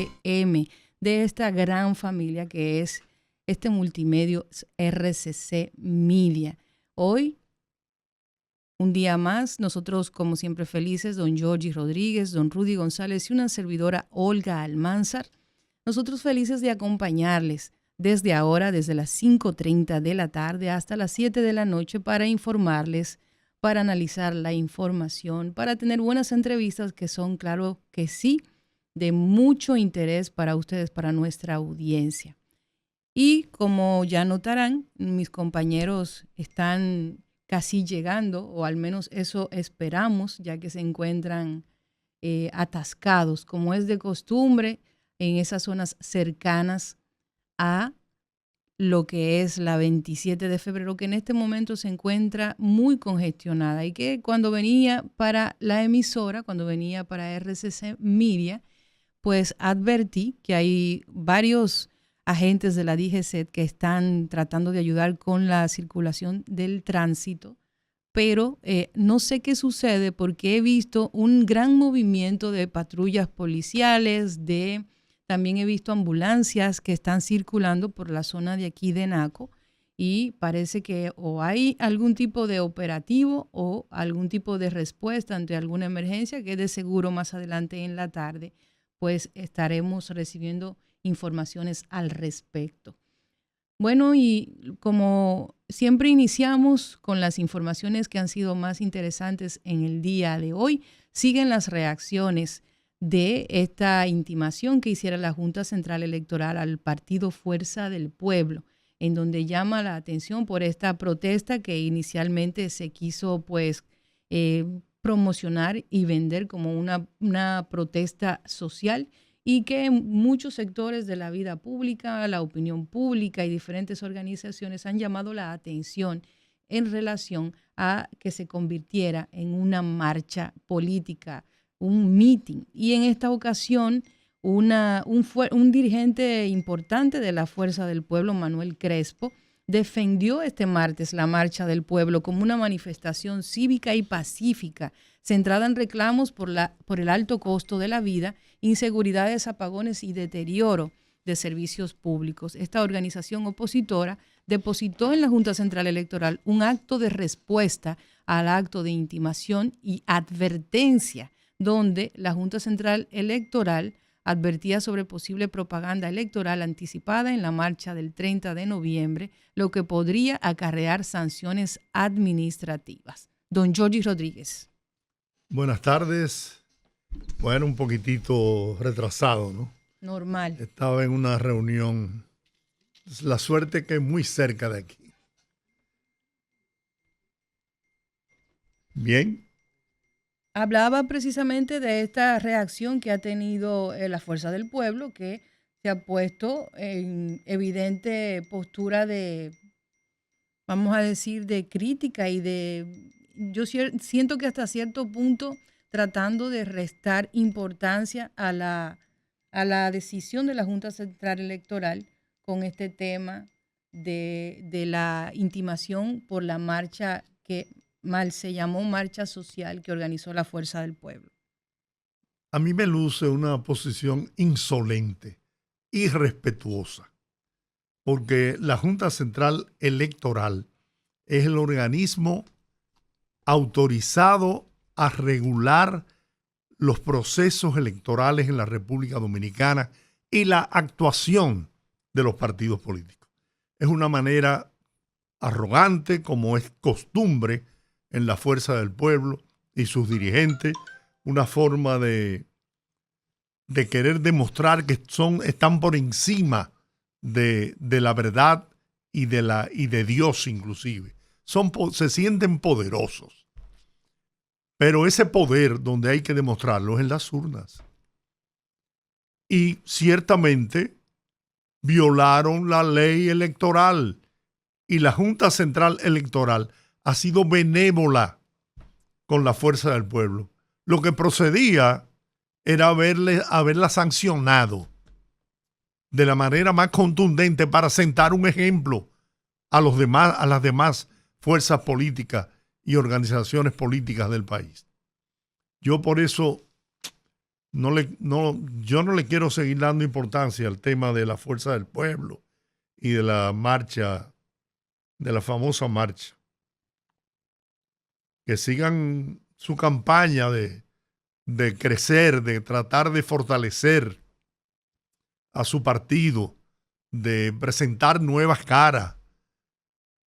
FM, de esta gran familia que es este multimedio RCC Media. Hoy, un día más, nosotros como siempre felices, don Georgie Rodríguez, don Rudy González y una servidora Olga Almanzar, nosotros felices de acompañarles desde ahora, desde las 5:30 de la tarde hasta las 7 de la noche para informarles, para analizar la información, para tener buenas entrevistas que son, claro que sí, de mucho interés para ustedes, para nuestra audiencia. Y como ya notarán, mis compañeros están casi llegando, o al menos eso esperamos, ya que se encuentran atascados, como es de costumbre, en esas zonas cercanas a lo que es la 27 de febrero, que en este momento se encuentra muy congestionada y que cuando venía para la emisora, cuando venía para RCC Media, pues advertí que hay varios agentes de la DGCET que están tratando de ayudar con la circulación del tránsito, pero no sé qué sucede porque he visto un gran movimiento de patrullas policiales, también he visto ambulancias que están circulando por la zona de aquí de Naco y parece que o hay algún tipo de operativo o algún tipo de respuesta ante alguna emergencia que de seguro más adelante en la tarde pues estaremos recibiendo informaciones al respecto. Bueno, y como siempre iniciamos con las informaciones que han sido más interesantes en el día de hoy, siguen las reacciones de esta intimación que hiciera la Junta Central Electoral al partido Fuerza del Pueblo, en donde llama la atención por esta protesta que inicialmente se quiso pues promocionar y vender como una protesta social y que muchos sectores de la vida pública, la opinión pública y diferentes organizaciones han llamado la atención en relación a que se convirtiera en una marcha política, un meeting. Y en esta ocasión, un dirigente importante de la Fuerza del Pueblo, Manuel Crespo, defendió este martes la Marcha del Pueblo como una manifestación cívica y pacífica, centrada en reclamos por el alto costo de la vida, inseguridades, apagones y deterioro de servicios públicos. Esta organización opositora depositó en la Junta Central Electoral un acto de respuesta al acto de intimación y advertencia, donde la Junta Central Electoral advertía sobre posible propaganda electoral anticipada en la marcha del 30 de noviembre, lo que podría acarrear sanciones administrativas. Don Georgie Rodríguez. Buenas tardes. Bueno, un poquitito retrasado, ¿no? Normal. Estaba en una reunión. La suerte que es muy cerca de aquí. Bien. Hablaba precisamente de esta reacción que ha tenido la Fuerza del Pueblo, que se ha puesto en evidente postura de, vamos a decir, de crítica y yo siento que hasta cierto punto tratando de restar importancia a la decisión de la Junta Central Electoral con este tema de la intimación por la marcha que mal se llamó marcha social que organizó la Fuerza del Pueblo. A mí me luce una posición insolente, irrespetuosa, porque la Junta Central Electoral es el organismo autorizado a regular los procesos electorales en la República Dominicana y la actuación de los partidos políticos. Es una manera arrogante, como es costumbre en la Fuerza del Pueblo y sus dirigentes, una forma de querer demostrar que están por encima de la verdad y de Dios inclusive. Se sienten poderosos. Pero ese poder donde hay que demostrarlo es en las urnas. Y ciertamente violaron la ley electoral y la Junta Central Electoral ha sido benévola con la Fuerza del Pueblo. Lo que procedía era haberla sancionado de la manera más contundente para sentar un ejemplo a las demás fuerzas políticas y organizaciones políticas del país. Yo por eso yo no le quiero seguir dando importancia al tema de la fuerza del pueblo y de la marcha, de la famosa marcha. Que sigan su campaña de crecer, de tratar de fortalecer a su partido, de presentar nuevas caras,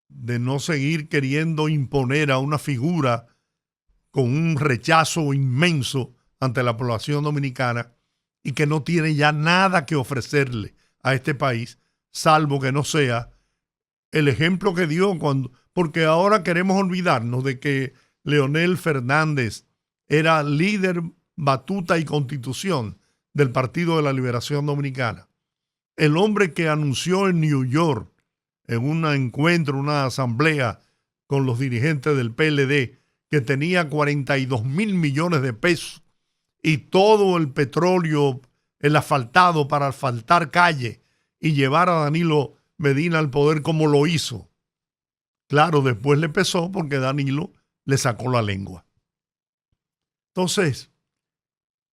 de no seguir queriendo imponer a una figura con un rechazo inmenso ante la población dominicana y que no tiene ya nada que ofrecerle a este país, salvo que no sea el ejemplo que dio porque ahora queremos olvidarnos de que Leonel Fernández era líder, batuta y constitución del Partido de la Liberación Dominicana. El hombre que anunció en New York, en un encuentro, una asamblea con los dirigentes del PLD, que tenía 42 mil millones de pesos y todo el petróleo, el asfaltado para asfaltar calle y llevar a Danilo Medina al poder como lo hizo. Claro, después le pesó porque Danilo le sacó la lengua. Entonces,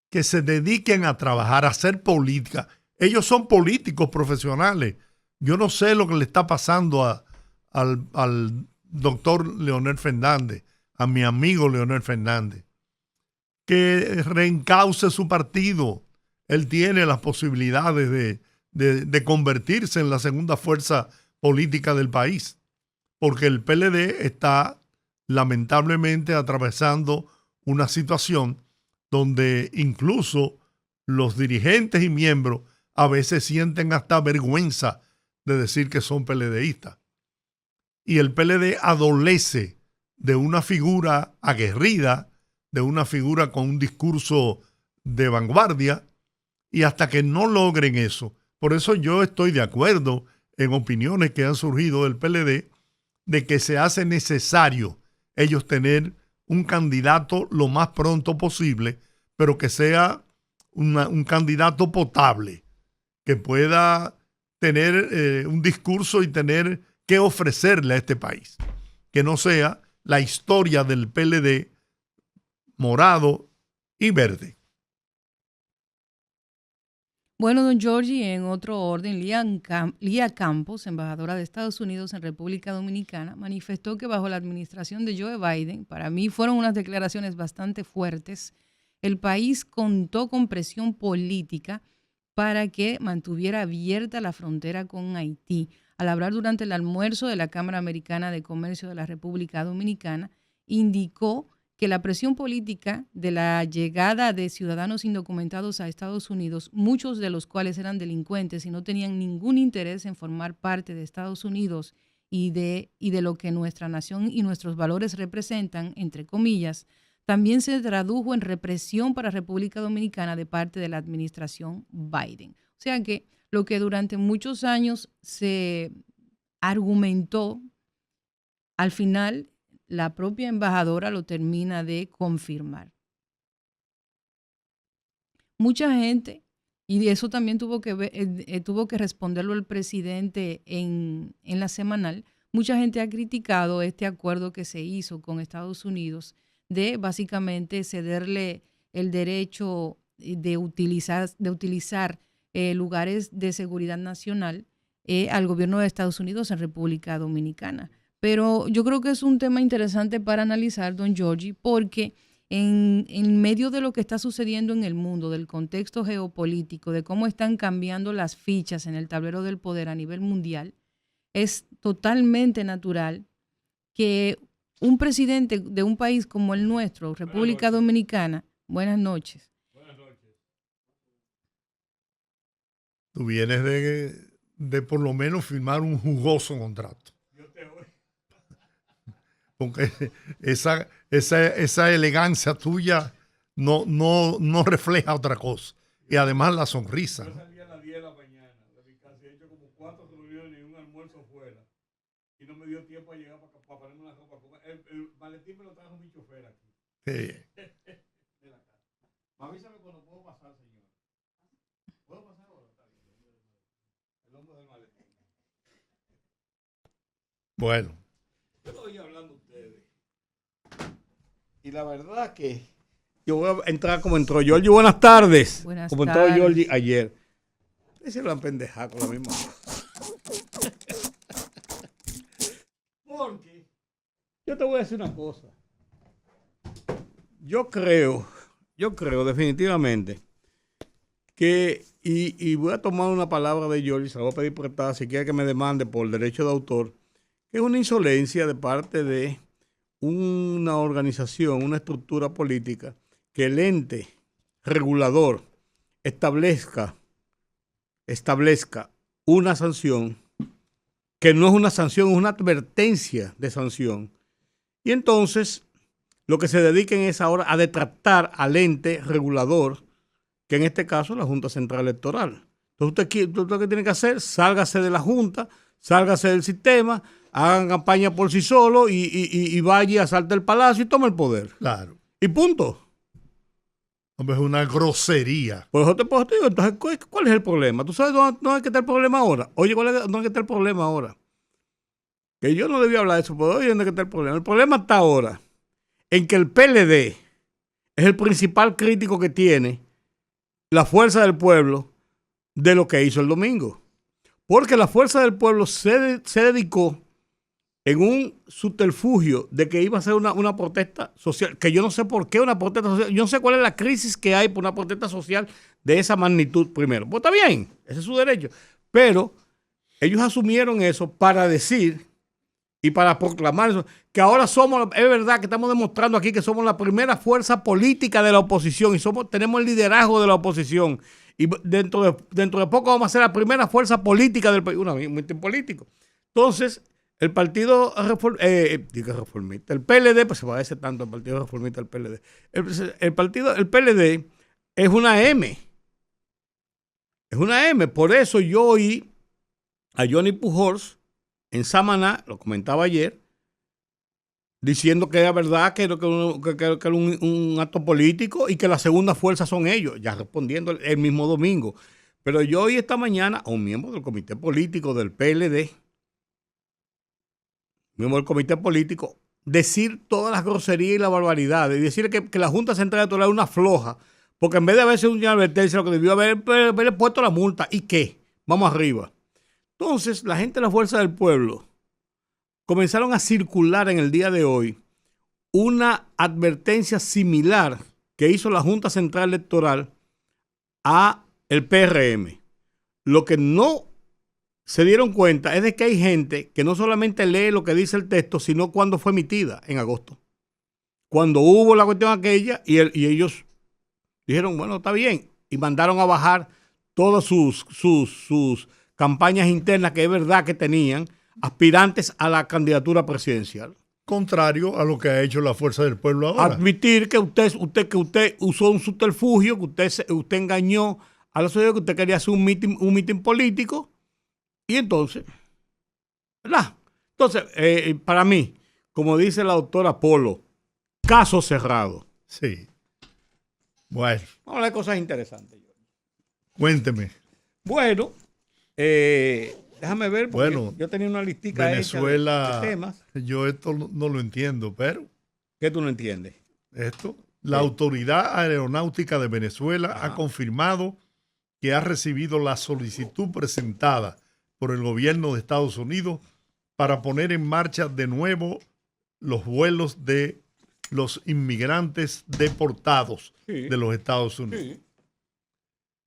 que se dediquen a trabajar, a hacer política. Ellos son políticos profesionales. Yo no sé lo que le está pasando al doctor Leonel Fernández, a mi amigo Leonel Fernández. Que reencauce su partido. Él tiene las posibilidades de convertirse en la segunda fuerza política del país, porque el PLD está lamentablemente atravesando una situación donde incluso los dirigentes y miembros a veces sienten hasta vergüenza de decir que son PLDistas. Y el PLD adolece de una figura aguerrida, de una figura con un discurso de vanguardia, y hasta que no logren eso. Por eso yo estoy de acuerdo en opiniones que han surgido del PLD de que se hace necesario ellos tener un candidato lo más pronto posible, pero que sea un candidato potable, que pueda tener un discurso y tener que ofrecerle a este país. Que no sea la historia del PLD morado y verde. Bueno, don Giorgi, en otro orden, Lía Campos, embajadora de Estados Unidos en República Dominicana, manifestó que bajo la administración de Joe Biden, para mí fueron unas declaraciones bastante fuertes, el país contó con presión política para que mantuviera abierta la frontera con Haití. Al hablar durante el almuerzo de la Cámara Americana de Comercio de la República Dominicana, indicó que la presión política de la llegada de ciudadanos indocumentados a Estados Unidos, muchos de los cuales eran delincuentes y no tenían ningún interés en formar parte de Estados Unidos y de lo que nuestra nación y nuestros valores representan, entre comillas, también se tradujo en represión para República Dominicana de parte de la administración Biden. O sea que lo que durante muchos años se argumentó, al final la propia embajadora lo termina de confirmar. Mucha gente, y eso también tuvo que responderlo el presidente en la semanal, mucha gente ha criticado este acuerdo que se hizo con Estados Unidos de básicamente cederle el derecho de utilizar lugares de seguridad nacional al gobierno de Estados Unidos en República Dominicana. Pero yo creo que es un tema interesante para analizar, don Giorgi, porque en medio de lo que está sucediendo en el mundo, del contexto geopolítico, de cómo están cambiando las fichas en el tablero del poder a nivel mundial, es totalmente natural que un presidente de un país como el nuestro, República Dominicana, buenas noches. Buenas noches. Tú vienes de por lo menos firmar un jugoso contrato. Porque esa elegancia tuya no refleja otra cosa. Y además la sonrisa. Yo salí a las 10 de la mañana de mi casa y he hecho como 4 reuniones y un almuerzo fuera. Y no me dio tiempo a llegar para ponerme una ropa. El maletín me lo trajo mi chofer aquí. Sí. De la casa. Avísame cuando puedo pasar, señor. ¿Puedo pasar ahora? Está bien. El hombre del maletín. Bueno. Yo estoy hablando a ustedes. Y la verdad que Yo voy a entrar como entró Giorgi. Buenas tardes. Buenas como tardes. entró Giorgi ayer. Ese lo han pendejado con la misma cosa. Porque yo te voy a decir una cosa. Yo creo definitivamente que, y voy a tomar una palabra de Giorgi, se la voy a pedir prestada si quiere que me demande por derecho de autor, que es una insolencia de parte de una organización, una estructura política, que el ente regulador establezca una sanción que no es una sanción, es una advertencia de sanción. Y entonces lo que se dediquen es ahora a detratar al ente regulador, que en este caso es la Junta Central Electoral. Entonces usted lo que tiene que hacer, sálgase de la Junta, sálgase del sistema, hagan campaña por sí solo y vaya, asalte el palacio y tome el poder. Claro. Y punto. Hombre, es una grosería. Por eso te digo, entonces, ¿cuál es el problema? ¿Tú sabes dónde está el problema ahora? Oye, ¿dónde está el problema ahora? Que yo no debía hablar de eso, pero oye, ¿dónde está el problema? El problema está ahora en que el PLD es el principal crítico que tiene la fuerza del pueblo de lo que hizo el domingo. Porque la fuerza del pueblo se dedicó en un subterfugio de que iba a ser una protesta social, que yo no sé por qué una protesta social, yo no sé cuál es la crisis que hay por una protesta social de esa magnitud primero. Pues está bien, ese es su derecho. Pero ellos asumieron eso para decir y para proclamar eso, que ahora es verdad que estamos demostrando aquí que somos la primera fuerza política de la oposición y tenemos el liderazgo de la oposición. Y dentro de poco vamos a ser la primera fuerza política del país, un político. Entonces, el partido reformista, el PLD, pues se parece tanto al partido reformista al PLD. El PLD es una M. Es una M. Por eso yo oí a Johnny Pujols en Samaná, lo comentaba ayer, diciendo que era verdad que era un acto político y que la segunda fuerza son ellos, ya respondiendo el mismo domingo. Pero yo oí esta mañana a un miembro del comité político del PLD, decir todas las groserías y las barbaridades y decir que la Junta Central Electoral es una floja, porque en vez de haberse una advertencia, lo que debió haberle puesto la multa. ¿Y qué? Vamos arriba. Entonces, la gente de la Fuerza del Pueblo comenzaron a circular en el día de hoy una advertencia similar que hizo la Junta Central Electoral a el PRM. Lo que no se dieron cuenta es de que hay gente que no solamente lee lo que dice el texto, sino cuando fue emitida en agosto. Cuando hubo la cuestión aquella y ellos dijeron, bueno, está bien, y mandaron a bajar todas sus campañas internas que es verdad que tenían aspirantes a la candidatura presidencial. Contrario a lo que ha hecho la Fuerza del Pueblo ahora. Admitir que usted usó un subterfugio, que usted engañó a los ciudadanos, que usted quería hacer un mitin político. Y entonces, ¿verdad? Entonces, para mí, como dice la doctora Polo, caso cerrado. Sí. Bueno. Vamos a hablar de cosas interesantes. Cuénteme. Bueno, déjame ver, porque bueno, yo tenía una listica Venezuela, hecha de temas. Yo esto no lo entiendo, pero... ¿Qué tú no entiendes? Esto, la Autoridad Aeronáutica de Venezuela Ajá. ha confirmado que ha recibido la solicitud presentada por el gobierno de Estados Unidos para poner en marcha de nuevo los vuelos de los inmigrantes deportados de los Estados Unidos. Sí.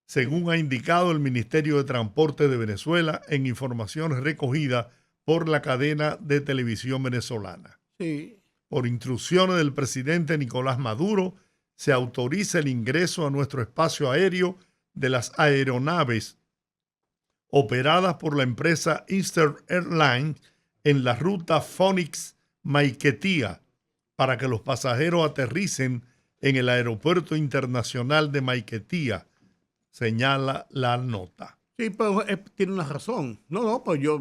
Según ha indicado el Ministerio de Transporte de Venezuela en informaciones recogidas por la cadena de televisión venezolana. Sí. Por instrucciones del presidente Nicolás Maduro, se autoriza el ingreso a nuestro espacio aéreo de las aeronaves operadas por la empresa Eastern Airlines en la ruta Phoenix-Maiquetía para que los pasajeros aterricen en el Aeropuerto Internacional de Maiquetía, señala la nota. Sí, pero tiene una razón. No, pues yo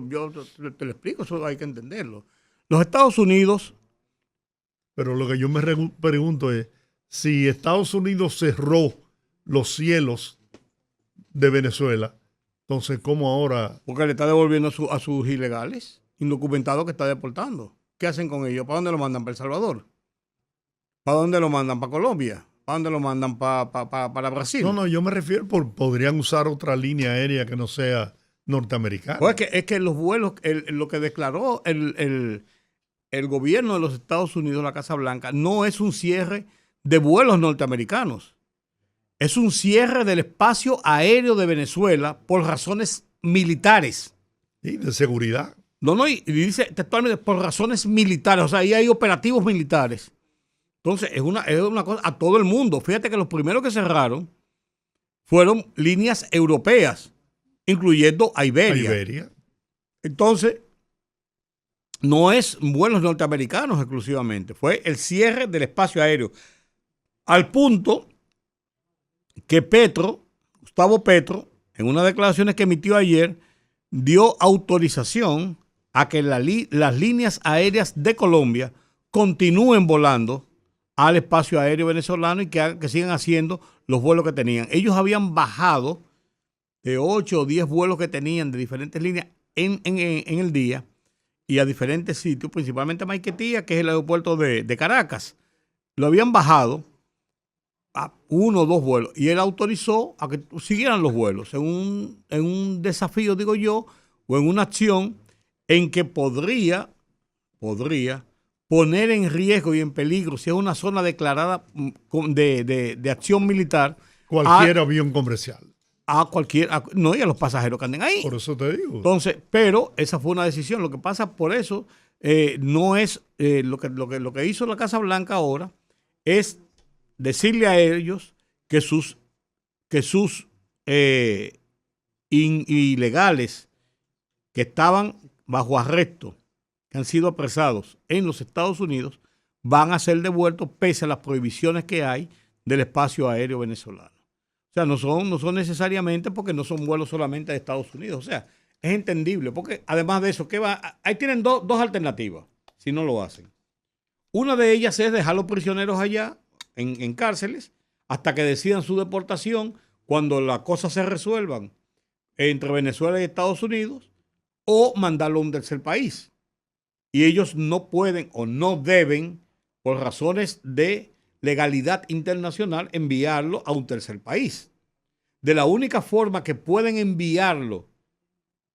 te lo explico, eso hay que entenderlo. Los Estados Unidos... Pero lo que yo me pregunto es, si Estados Unidos cerró los cielos de Venezuela, entonces, ¿cómo ahora? Porque le está devolviendo a sus ilegales, indocumentados que está deportando. ¿Qué hacen con ellos? ¿Para dónde lo mandan? ¿Para El Salvador? ¿Para dónde lo mandan? ¿Para Colombia? ¿Para dónde lo mandan? ¿Para Brasil? No, yo me refiero, podrían usar otra línea aérea que no sea norteamericana. Pues es que los vuelos, lo que declaró el gobierno de los Estados Unidos, la Casa Blanca, no es un cierre de vuelos norteamericanos. Es un cierre del espacio aéreo de Venezuela por razones militares. Y de seguridad. No, y dice textualmente por razones militares. O sea, ahí hay operativos militares. Entonces, es una cosa a todo el mundo. Fíjate que los primeros que cerraron fueron líneas europeas, incluyendo a Iberia. Entonces, no es vuelos norteamericanos exclusivamente. Fue el cierre del espacio aéreo. Al punto que Gustavo Petro, en unas declaraciones que emitió ayer, dio autorización a que las líneas aéreas de Colombia continúen volando al espacio aéreo venezolano y que sigan haciendo los vuelos que tenían. Ellos habían bajado de 8 o 10 vuelos que tenían de diferentes líneas en el día y a diferentes sitios, principalmente a Maiquetía, que es el aeropuerto de Caracas. Lo habían bajado a 1 o 2 vuelos y él autorizó a que siguieran los vuelos en un desafío, digo yo, o en una acción en que podría poner en riesgo y en peligro, si es una zona declarada de acción militar, cualquier avión comercial. No, y a los pasajeros que anden ahí. Por eso te digo. Entonces, pero esa fue una decisión. Lo que pasa por eso no es lo que hizo la Casa Blanca ahora es decirle a ellos que sus ilegales que estaban bajo arresto, que han sido apresados en los Estados Unidos, van a ser devueltos pese a las prohibiciones que hay del espacio aéreo venezolano. O sea, no son necesariamente porque no son vuelos solamente de Estados Unidos. O sea, es entendible porque además de eso, ahí tienen dos alternativas si no lo hacen. Una de ellas es dejar a los prisioneros allá en cárceles hasta que decidan su deportación cuando las cosas se resuelvan entre Venezuela y Estados Unidos, o mandarlo a un tercer país. Y ellos no pueden o no deben, por razones de legalidad internacional, enviarlo a un tercer país. De la única forma que pueden enviarlo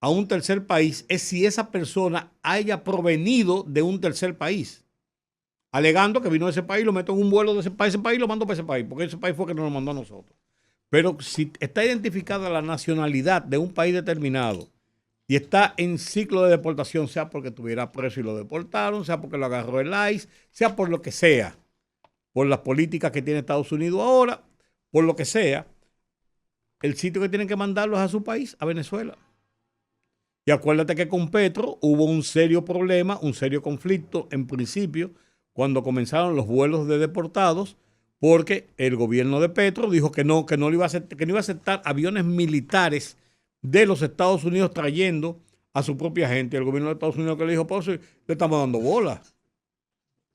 a un tercer país es si esa persona haya provenido de un tercer país, alegando que vino de ese país, lo meto en un vuelo de ese país y lo mando para ese país, porque ese país fue que nos lo mandó a nosotros. Pero si está identificada la nacionalidad de un país determinado y está en ciclo de deportación, sea porque estuviera preso y lo deportaron, sea porque lo agarró el ICE, sea por lo que sea, por las políticas que tiene Estados Unidos ahora, por lo que sea, el sitio que tienen que mandarlo es a su país, a Venezuela. Y acuérdate que con Petro hubo un serio problema, un serio conflicto en principio, cuando comenzaron los vuelos de deportados, porque el gobierno de Petro dijo que no iba a aceptar aviones militares de los Estados Unidos trayendo a su propia gente. El gobierno de Estados Unidos que le dijo, pues le estamos dando bola.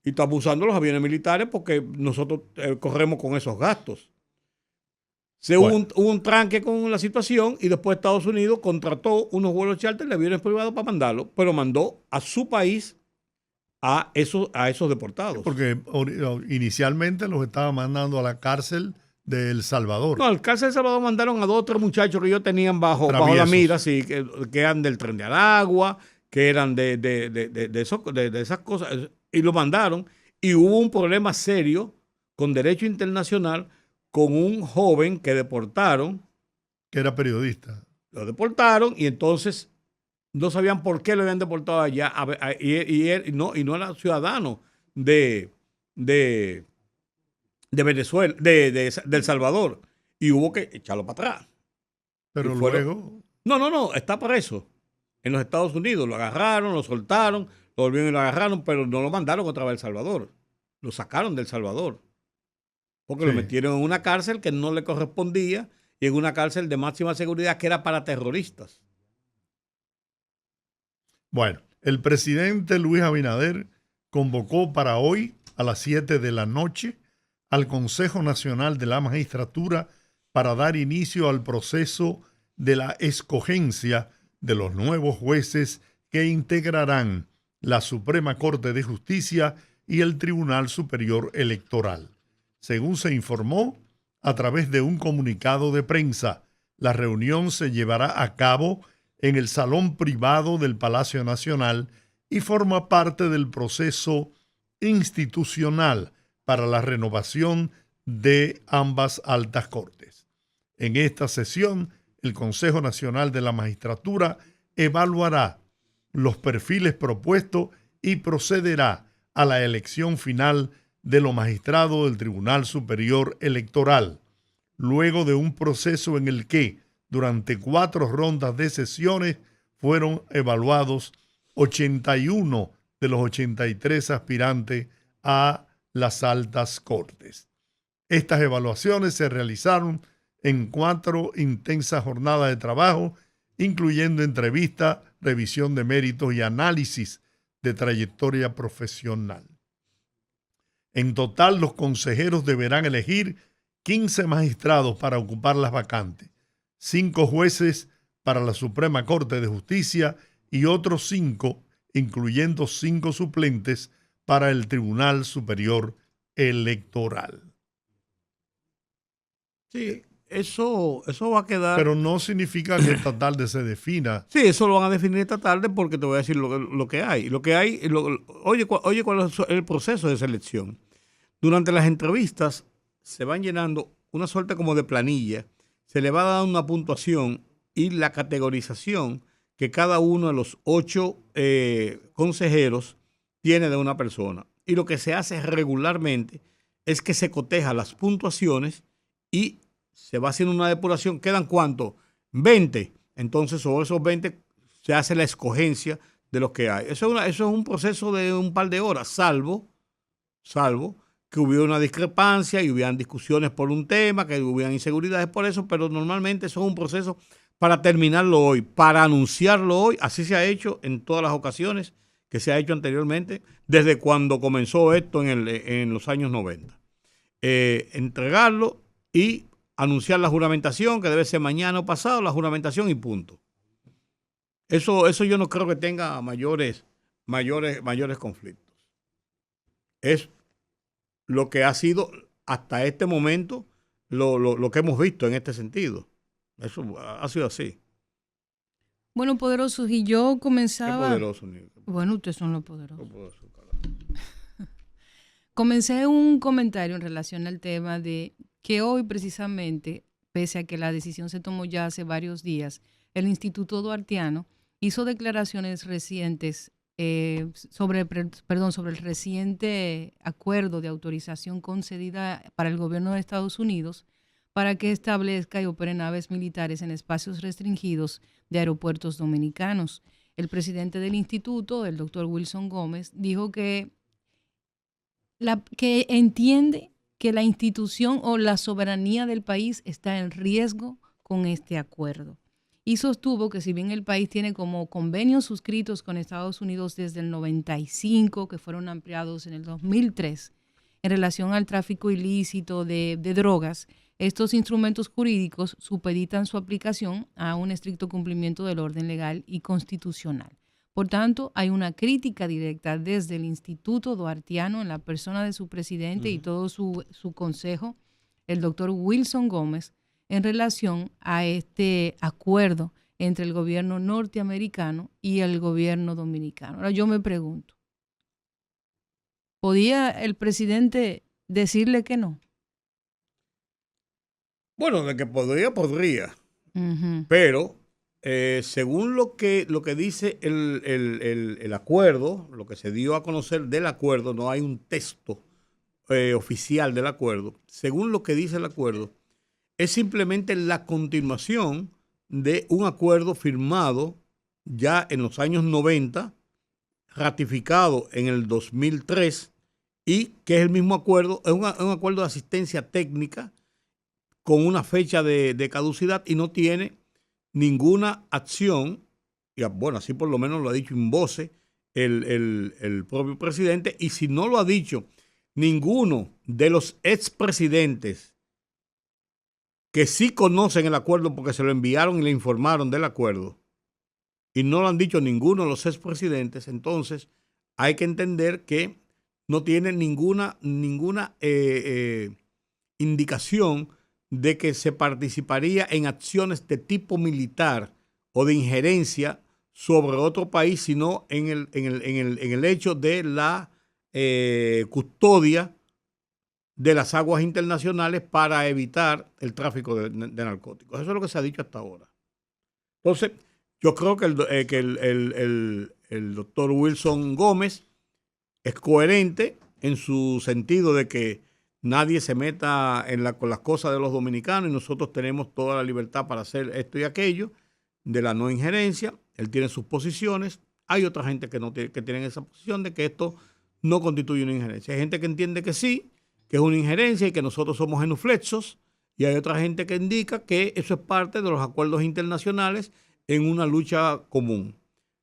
Y estamos usando los aviones militares porque nosotros corremos con esos gastos. Hubo un tranque con la situación y después Estados Unidos contrató unos vuelos charter de aviones privados para mandarlo, pero mandó a su país a esos deportados. Porque inicialmente los estaba mandando a la cárcel de El Salvador. No, al cárcel de El Salvador mandaron a 2 o 3 muchachos que ellos tenían bajo la mira, sí, que eran del Tren de Aragua, que eran de esas cosas, y lo mandaron. Y hubo un problema serio con derecho internacional con un joven que deportaron. Que era periodista. Lo deportaron y entonces no sabían por qué lo habían deportado allá. Y no era ciudadano de Venezuela, de El Salvador. Y hubo que echarlo para atrás. Pero luego... No, está preso en los Estados Unidos. Lo agarraron, lo soltaron, lo volvieron y lo agarraron, pero no lo mandaron otra vez a El Salvador. Lo sacaron de El Salvador. Porque lo metieron en una cárcel que no le correspondía y en una cárcel de máxima seguridad que era para terroristas. Bueno, el presidente Luis Abinader convocó para hoy a las 7 de la noche al Consejo Nacional de la Magistratura para dar inicio al proceso de la escogencia de los nuevos jueces que integrarán la Suprema Corte de Justicia y el Tribunal Superior Electoral. Según se informó a través de un comunicado de prensa, la reunión se llevará a cabo en el salón privado del Palacio Nacional y forma parte del proceso institucional para la renovación de ambas altas cortes. En esta sesión, el Consejo Nacional de la Magistratura evaluará los perfiles propuestos y procederá a la elección final de los magistrados del Tribunal Superior Electoral, luego de un proceso en el que, durante 4 rondas de sesiones, fueron evaluados 81 de los 83 aspirantes a las altas cortes. Estas evaluaciones se realizaron en 4 intensas jornadas de trabajo, incluyendo entrevistas, revisión de méritos y análisis de trayectoria profesional. En total, los consejeros deberán elegir 15 magistrados para ocupar las vacantes, 5 jueces para la Suprema Corte de Justicia y otros 5, incluyendo 5 suplentes, para el Tribunal Superior Electoral. Sí, eso va a quedar. Pero no significa que esta tarde se defina. Sí, eso lo van a definir esta tarde porque te voy a decir lo que hay. Oye, ¿cuál es el proceso de selección? Durante las entrevistas se van llenando una suerte como de planilla, se le va a dar una puntuación y la categorización que cada uno de los 8 consejeros tiene de una persona. Y lo que se hace regularmente es que se coteja las puntuaciones y se va haciendo una depuración. ¿Quedan cuánto? 20. Entonces, sobre esos 20 se hace la escogencia de los que hay. Eso es un proceso de un par de horas, salvo que hubiera una discrepancia y hubieran discusiones por un tema, que hubieran inseguridades por eso, pero normalmente eso es un proceso para terminarlo hoy, para anunciarlo hoy. Así se ha hecho en todas las ocasiones que se ha hecho anteriormente, desde cuando comenzó esto en los años 90. Entregarlo y anunciar la juramentación, que debe ser mañana o pasado, la juramentación y punto. Eso yo no creo que tenga mayores conflictos. Es lo que ha sido hasta este momento lo que hemos visto en este sentido. Eso ha sido así. Bueno, poderosos, y yo comenzaba... ¿Qué poderoso, Nico? Bueno, ustedes son los poderosos. Comencé un comentario en relación al tema de que hoy precisamente, pese a que la decisión se tomó ya hace varios días, el Instituto Duartiano hizo declaraciones recientes sobre el reciente acuerdo de autorización concedida para el gobierno de Estados Unidos para que establezca y opere naves militares en espacios restringidos de aeropuertos dominicanos. El presidente del instituto, el doctor Wilson Gómez, dijo que entiende que la institución o la soberanía del país está en riesgo con este acuerdo. Y sostuvo que si bien el país tiene como convenios suscritos con Estados Unidos desde el 95, que fueron ampliados en el 2003, en relación al tráfico ilícito de drogas, estos instrumentos jurídicos supeditan su aplicación a un estricto cumplimiento del orden legal y constitucional. Por tanto, hay una crítica directa desde el Instituto Duartiano en la persona de su presidente y todo su consejo, el doctor Wilson Gómez, en relación a este acuerdo entre el gobierno norteamericano y el gobierno dominicano. Ahora yo me pregunto, ¿podía el presidente decirle que no? Bueno, de que podría. Uh-huh. Pero según lo que dice el acuerdo, lo que se dio a conocer del acuerdo, no hay un texto oficial del acuerdo. Según lo que dice el acuerdo, es simplemente la continuación de un acuerdo firmado ya en los años 90, ratificado en el 2003, y que es el mismo acuerdo, es un acuerdo de asistencia técnica con una fecha de caducidad y no tiene ninguna acción, y bueno, así por lo menos lo ha dicho in voce el propio presidente, y si no lo ha dicho ninguno de los expresidentes que sí conocen el acuerdo porque se lo enviaron y le informaron del acuerdo, y no lo han dicho ninguno de los expresidentes, entonces hay que entender que no tiene ninguna indicación de que se participaría en acciones de tipo militar o de injerencia sobre otro país, sino en el hecho de la custodia de las aguas internacionales para evitar el tráfico de narcóticos. Eso es lo que se ha dicho hasta ahora. Entonces, yo creo que el doctor Wilson Gómez es coherente en su sentido de que nadie se meta con las cosas de los dominicanos y nosotros tenemos toda la libertad para hacer esto y aquello, de la no injerencia. Él tiene sus posiciones. Hay otra gente que tienen esa posición de que esto no constituye una injerencia. Hay gente que entiende que sí, que es una injerencia y que nosotros somos genuflexos, y hay otra gente que indica que eso es parte de los acuerdos internacionales en una lucha común.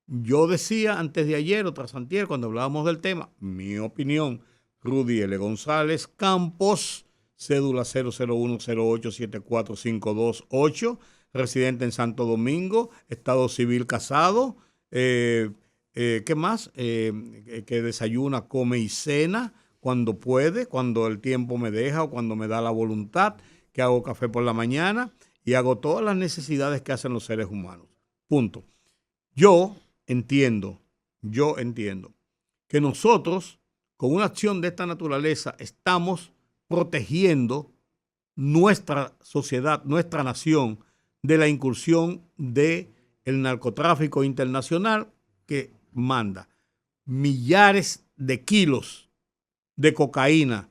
Yo decía antes de ayer o tras antier, cuando hablábamos del tema, mi opinión, Rudy L. González Campos, cédula 00108745228, residente en Santo Domingo, estado civil casado, ¿qué más? Que desayuna, come y cena cuando puede, cuando el tiempo me deja o cuando me da la voluntad, que hago café por la mañana y hago todas las necesidades que hacen los seres humanos. Punto. Yo entiendo que nosotros, con una acción de esta naturaleza, estamos protegiendo nuestra sociedad, nuestra nación, de la incursión del narcotráfico internacional que manda millares de kilos de cocaína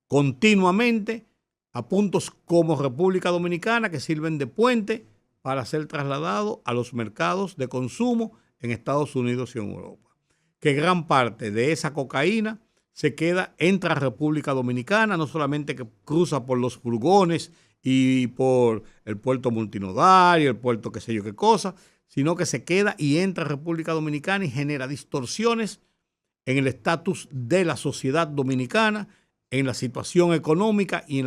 continuamente a puntos como República Dominicana, que sirven de puente para ser trasladado a los mercados de consumo en Estados Unidos y en Europa. Que gran parte de esa cocaína entra a República Dominicana, no solamente que cruza por los furgones y por el puerto multinodal y el puerto qué sé yo qué cosa, sino que se queda y entra a República Dominicana y genera distorsiones en el estatus de la sociedad dominicana, en la situación económica y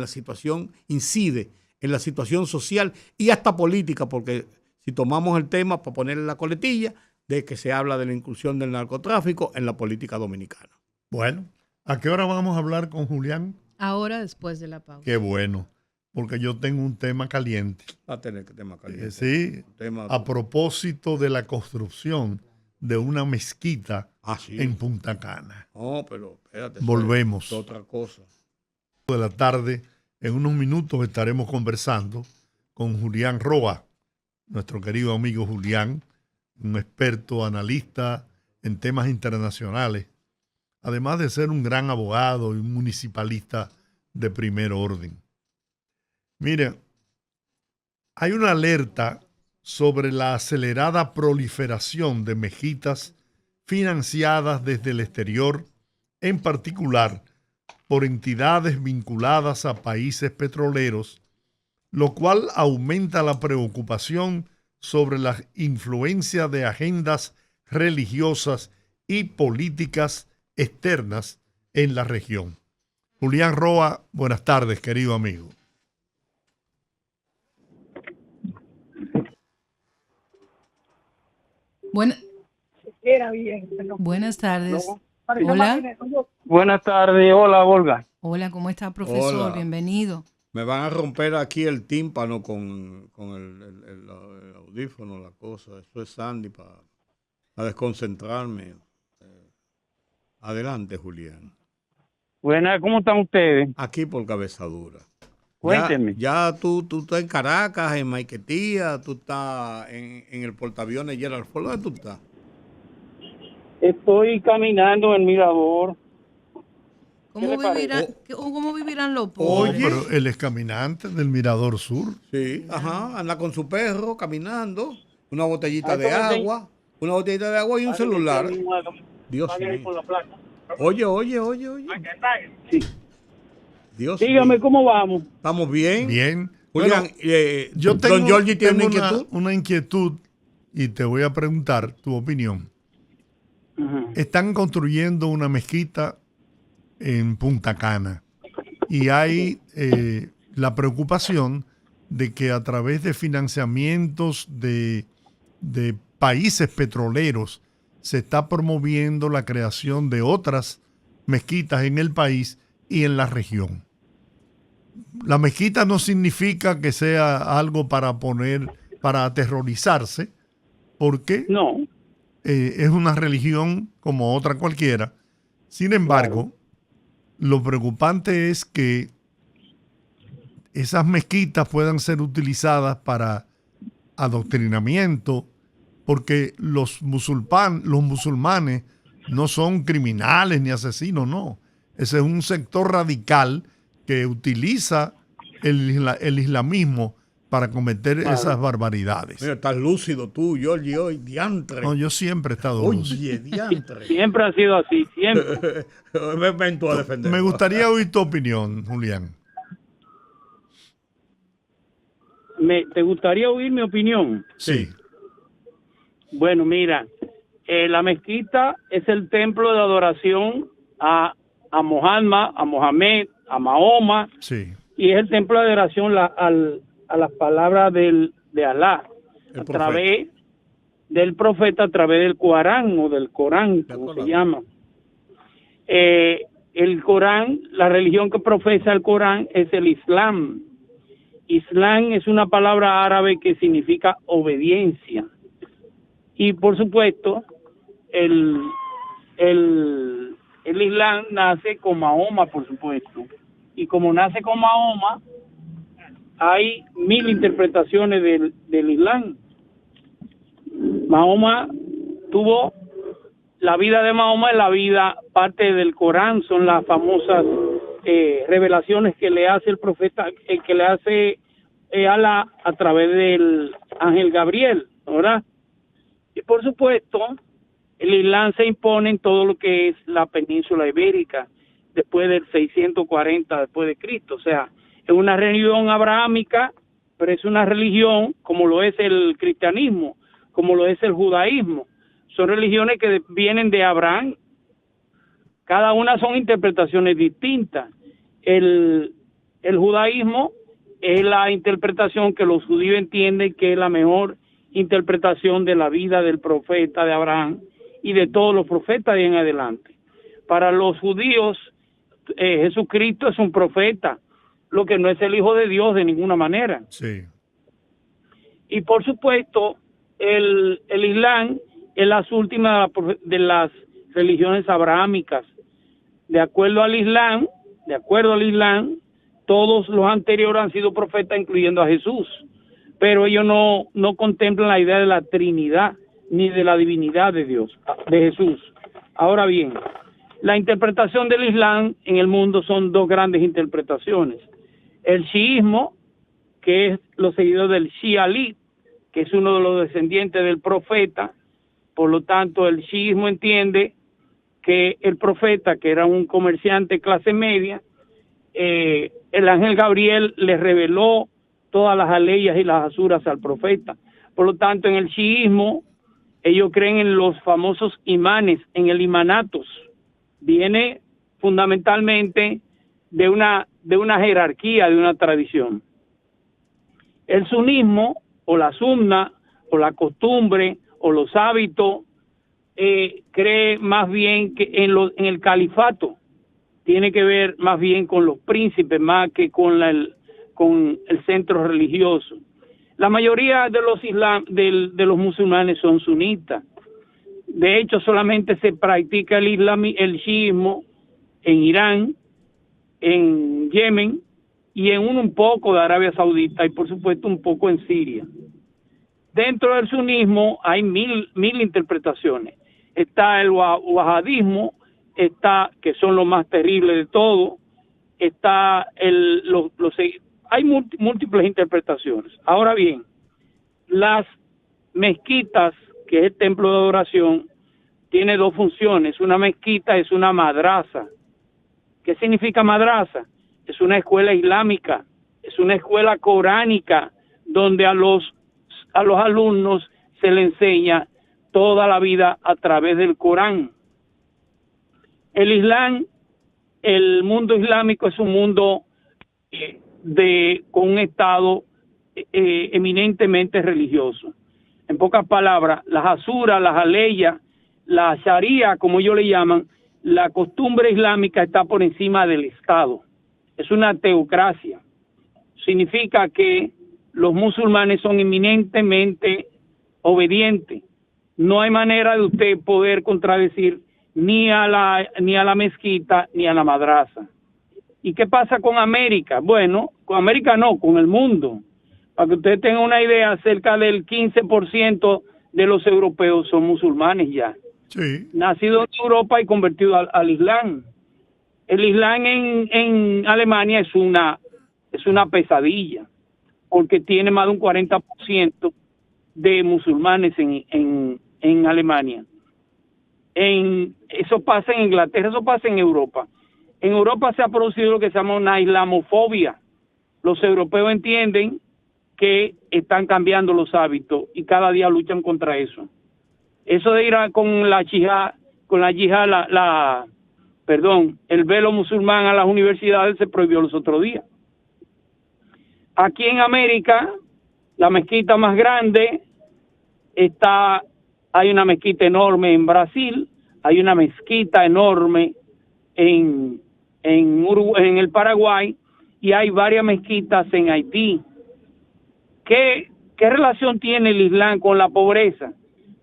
incide en la situación social y hasta política, porque si tomamos el tema para ponerle la coletilla de que se habla de la inclusión del narcotráfico en la política dominicana. Bueno, ¿a qué hora vamos a hablar con Julián? Ahora, después de la pausa. Qué bueno, porque yo tengo un tema caliente. Va a tener tema caliente. Sí, a propósito de la construcción de una mezquita en Punta Cana. No, pero espérate. Volvemos. Es otra cosa. De la tarde, en unos minutos estaremos conversando con Julián Roa, nuestro querido amigo Julián, un experto analista en temas internacionales, además de ser un gran abogado y un municipalista de primer orden. Mire, hay una alerta sobre la acelerada proliferación de mezquitas financiadas desde el exterior, en particular por entidades vinculadas a países petroleros, lo cual aumenta la preocupación sobre la influencia de agendas religiosas y políticas externas en la región. Julián Roa, buenas tardes, querido amigo. Buenas tardes. Hola. Buenas tardes. Hola, Olga. Hola, ¿cómo está, profesor? Hola. Bienvenido. Me van a romper aquí el tímpano con el audífono, la cosa. Eso es Sandy para desconcentrarme. Adelante, Julián. Buenas, ¿cómo están ustedes? Aquí por cabezadura. Cuéntenme. Ya tú estás en Caracas, en Maiquetía, tú estás en el portaaviones Gerald Ford. ¿Dónde tú estás? Estoy caminando en Mirador. ¿Cómo vivirán los pobres? Oye, pero él es caminante del Mirador Sur. Sí, ajá, anda con su perro caminando, una botellita de agua y un celular. Dios mío. Oye. Sí. Dios Dígame, mío. ¿cómo vamos? ¿Estamos bien? Bien. Julián, Bueno, yo tengo, Don Giorgi tiene una inquietud y te voy a preguntar tu opinión. Ajá. Están construyendo una mezquita en Punta Cana y hay la preocupación de que a través de financiamientos de países petroleros se está promoviendo la creación de otras mezquitas en el país y en la región. La mezquita no significa que sea algo para aterrorizarse, porque No. es una religión como otra cualquiera. Sin embargo, lo preocupante es que esas mezquitas puedan ser utilizadas para adoctrinamiento, porque los musulmanes no son criminales ni asesinos, no. Ese es un sector radical que utiliza el islamismo para cometer esas barbaridades. Mira, estás lúcido tú, Giorgi, hoy, diantre. No, yo siempre he estado lúcido. Oye, diantre. Siempre ha sido así, siempre. Ven tú a defender. Me gustaría oír tu opinión, Julián. ¿Te gustaría oír mi opinión? Sí. Bueno, mira, la mezquita es el templo de adoración a Mohammed, a Mahoma, Sí. y es el templo de adoración a las palabras de Alá, a través del profeta, a través del Corán o del Corán, como se llama. El Corán, la religión que profesa el Corán es el Islam. Islam es una palabra árabe que significa obediencia. Y por supuesto, el Islam nace con Mahoma, por supuesto. Y como nace con Mahoma, hay 1000 interpretaciones del Islam. Mahoma tuvo, la vida de Mahoma es la vida, parte del Corán, son las famosas revelaciones que le hace el profeta, que le hace Alá a través del ángel Gabriel, ¿verdad? Y por supuesto, el Islam se impone en todo lo que es la península ibérica, después del 640 después de Cristo. O sea, es una religión abrahámica, pero es una religión como lo es el cristianismo, como lo es el judaísmo. Son religiones que vienen de Abraham. Cada una son interpretaciones distintas. El judaísmo es la interpretación que los judíos entienden que es la mejor interpretación de la vida del profeta de Abraham y de todos los profetas de en adelante. Para los judíos, Jesucristo es un profeta, lo que no es el Hijo de Dios de ninguna manera. Sí. Y por supuesto, el Islam es la última de las religiones abrahámicas. De acuerdo al Islam, todos los anteriores han sido profetas, incluyendo a Jesús. Pero ellos no contemplan la idea de la Trinidad ni de la divinidad de Dios, de Jesús. Ahora bien, la interpretación del Islam en el mundo son dos grandes interpretaciones. El chiismo, que es los seguidores del Shia Ali, que es uno de los descendientes del profeta. Por lo tanto, el chiismo entiende que el profeta, que era un comerciante clase media, el ángel Gabriel le reveló todas las aleyas y las asuras al profeta. Por lo tanto, en el chiismo, ellos creen en los famosos imanes, en el imanatos. Viene fundamentalmente de una jerarquía, de una tradición. El sunismo, o la sunna, o la costumbre, o los hábitos, cree más bien que en el califato. Tiene que ver más bien con los príncipes, más que con el centro religioso. La mayoría de los musulmanes son sunitas. De hecho, solamente se practica el chiismo en Irán, en Yemen y en un poco de Arabia Saudita y por supuesto un poco en Siria. Dentro del sunismo hay mil interpretaciones. Está el wahabismo, que son los más terribles de todo, hay múltiples interpretaciones. Ahora bien, las mezquitas, que es el templo de adoración, tiene dos funciones. Una mezquita es una madrasa. ¿Qué significa madrasa? Es una escuela islámica, es una escuela coránica, donde a los alumnos se les enseña toda la vida a través del Corán. El Islam, el mundo islámico es un mundo con un estado eminentemente religioso. En pocas palabras, las asuras, las aleyas, la sharia, como ellos le llaman, la costumbre islámica está por encima del Estado. Es una teocracia. significa que los musulmanes son eminentemente obedientes. No hay manera de usted poder contradecir ni a la mezquita ni a la madraza. ¿Y qué pasa con América? Bueno, con América no, con el mundo. Para que usted tenga una idea, cerca del 15% de los europeos son musulmanes ya. Sí. Nacidos en Europa y convertidos al Islam. El Islam en Alemania es una pesadilla, porque tiene más de un 40% de musulmanes en Alemania. Eso pasa en Inglaterra, eso pasa en Europa. En Europa se ha producido lo que se llama una islamofobia. Los europeos entienden que están cambiando los hábitos y cada día luchan contra eso. Eso de ir con la yihad, el velo musulmán a las universidades se prohibió los otros días. Aquí en América, la mezquita más grande hay una mezquita enorme en Brasil, hay una mezquita enorme en el Paraguay y hay varias mezquitas en Haití. ¿Qué relación tiene el Islam con la pobreza?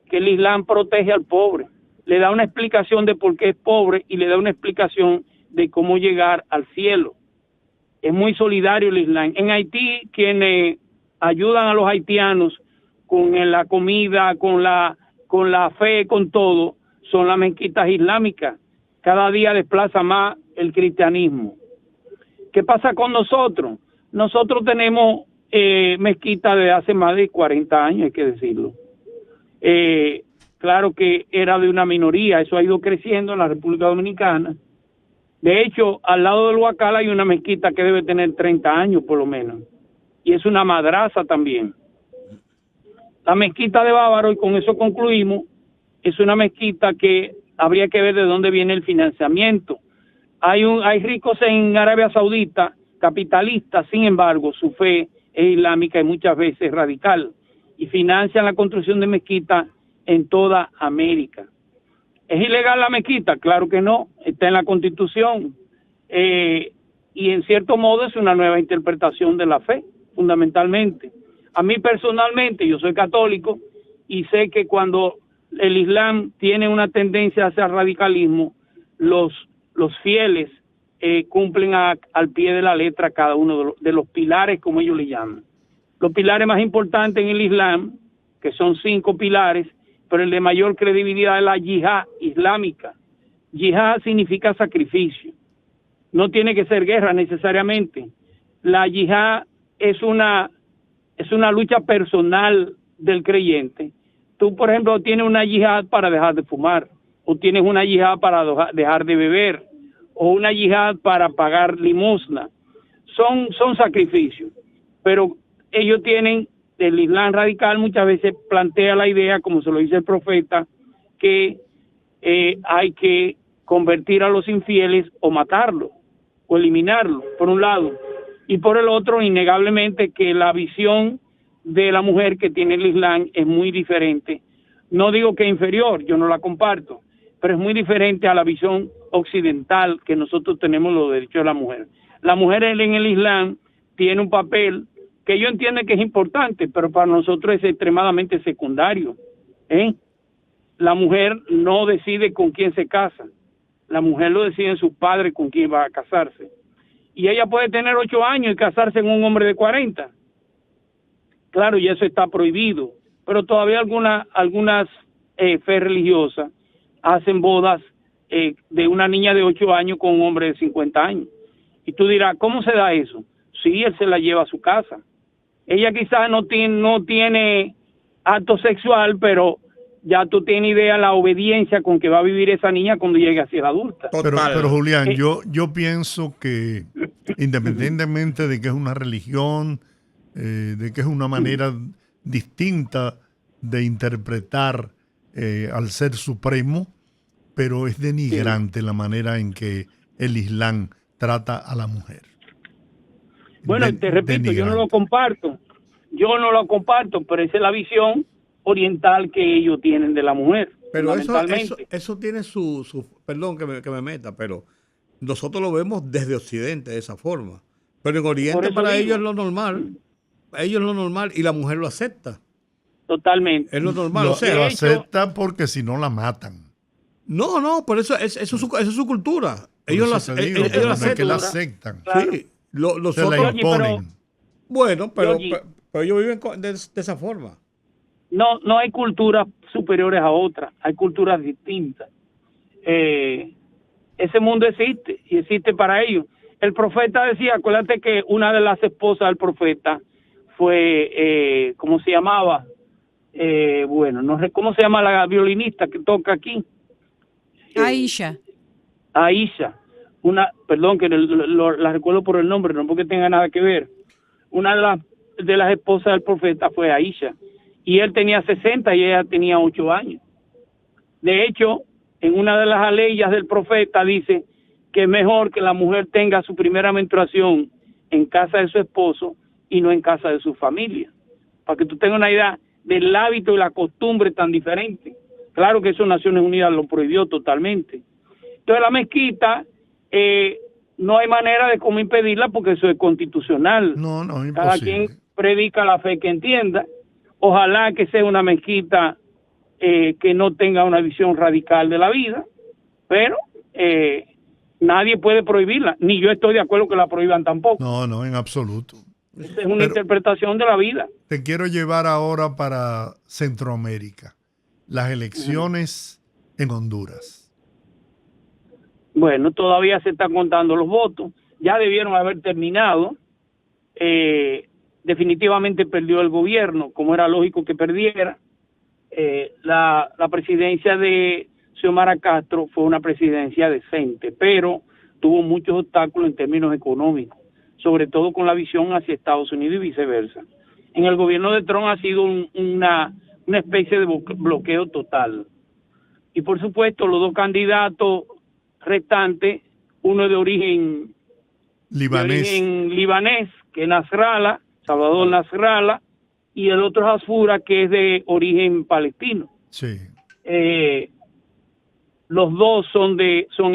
Que el Islam protege al pobre, le da una explicación de por qué es pobre y le da una explicación de cómo llegar al cielo. Es muy solidario el Islam. En Haití, quienes ayudan a los haitianos con la comida, con la fe, con todo, son las mezquitas islámicas. Cada día desplaza más el cristianismo. ¿Qué pasa con nosotros? Nosotros tenemos mezquitas de hace más de 40 años, hay que decirlo. Claro que era de una minoría, eso ha ido creciendo en la República Dominicana. De hecho, al lado del Huacal hay una mezquita que debe tener 30 años por lo menos, y es una madraza también. La mezquita de Bávaro, y con eso concluimos, es una mezquita que habría que ver de dónde viene el financiamiento. Hay ricos en Arabia Saudita, capitalistas, sin embargo, su fe es islámica y muchas veces radical, y financian la construcción de mezquitas en toda América. ¿Es ilegal la mezquita? Claro que no, está en la Constitución, y en cierto modo es una nueva interpretación de la fe, fundamentalmente. A mí personalmente, yo soy católico, y sé que cuando el Islam tiene una tendencia hacia el radicalismo, los fieles cumplen al pie de la letra cada uno de los pilares, como ellos le llaman. Los pilares más importantes en el Islam, que son 5 pilares, pero el de mayor credibilidad es la yihad islámica. Yihad significa sacrificio. No tiene que ser guerra necesariamente. La yihad es una lucha personal del creyente. Tú, por ejemplo, tienes una yihad para dejar de fumar, o tienes una yihad para dejar de beber, o una yihad para pagar limosna. Son sacrificios, pero ellos tienen, el Islam radical muchas veces plantea la idea, como se lo dice el profeta, que hay que convertir a los infieles o matarlos, o eliminarlos, por un lado, y por el otro, innegablemente, que la visión de la mujer que tiene el Islam es muy diferente. No digo que inferior, yo no la comparto, pero es muy diferente a la visión occidental que nosotros tenemos los derechos de la mujer. La mujer en el Islam tiene un papel que yo entiendo que es importante, pero para nosotros es extremadamente secundario. La mujer no decide con quién se casa, la mujer lo deciden sus padres con quién va a casarse. Y ella puede tener 8 años y casarse con un hombre de 40. Claro, y eso está prohibido, pero todavía algunas fe religiosas hacen bodas de una niña de 8 años con un hombre de 50 años. Y tú dirás, ¿cómo se da eso? Sí, él se la lleva a su casa. Ella quizás no tiene acto sexual, pero ya tú tienes idea la obediencia con que va a vivir esa niña cuando llegue a ser adulta. Pero Julián, yo pienso que independientemente de que es una religión, de que es una manera distinta de interpretar al ser supremo, pero es denigrante la manera en que el Islam trata a la mujer. Bueno, te repito, yo no lo comparto, pero esa es la visión oriental que ellos tienen de la mujer. Pero eso tiene su perdón que me meta, pero nosotros lo vemos desde Occidente de esa forma. Pero en Oriente Por eso para digo. ellos es lo normal. Ellos es lo normal y la mujer lo acepta. Totalmente. Es lo normal. Lo, O sea, lo de hecho- acepta porque si no la matan. no, por eso eso es su cultura. Ellos Por lo, eso te digo, ellos pero lo no es que aceptan. la aceptan. Claro. Sí, los Se la otros, Yogi, pero- imponen. bueno, Yogi. pero ellos viven de esa forma. No hay culturas superiores a otras, hay culturas distintas. Ese mundo existe y existe para ellos. El profeta decía, acuérdate que una de las esposas del profeta fue, ¿cómo se llamaba? No sé cómo se llama la violinista que toca aquí. Aisha. Aisha, perdón que la recuerdo por el nombre, no porque tenga nada que ver. Una de las esposas del profeta fue Aisha, y él tenía 60 y ella tenía 8 años. De hecho, en una de las aleyas del profeta dice que es mejor que la mujer tenga su primera menstruación en casa de su esposo y no en casa de su familia. Para que tú tengas una idea del hábito y la costumbre tan diferente. Claro que eso Naciones Unidas lo prohibió totalmente. Entonces la mezquita, no hay manera de cómo impedirla porque eso es constitucional. No, es Cada imposible. quien predica la fe que entienda. Ojalá que sea una mezquita que no tenga una visión radical de la vida, pero nadie puede prohibirla, ni yo estoy de acuerdo que la prohíban tampoco. No, en absoluto. Esa es una Pero- interpretación de la vida. Te quiero llevar ahora para Centroamérica. Las elecciones en Honduras. Bueno, todavía se están contando los votos, ya debieron haber terminado. Definitivamente perdió el gobierno, como era lógico que perdiera. La presidencia de Xiomara Castro fue una presidencia decente, pero tuvo muchos obstáculos en términos económicos, sobre todo con la visión hacia Estados Unidos y viceversa. En el gobierno de Trump ha sido una especie de bloqueo total. Y por supuesto, los dos candidatos restantes, uno de origen libanés, que es Nasrallah, Salvador Nasrallah, y el otro es Asfura, que es de origen palestino. Sí. Los dos son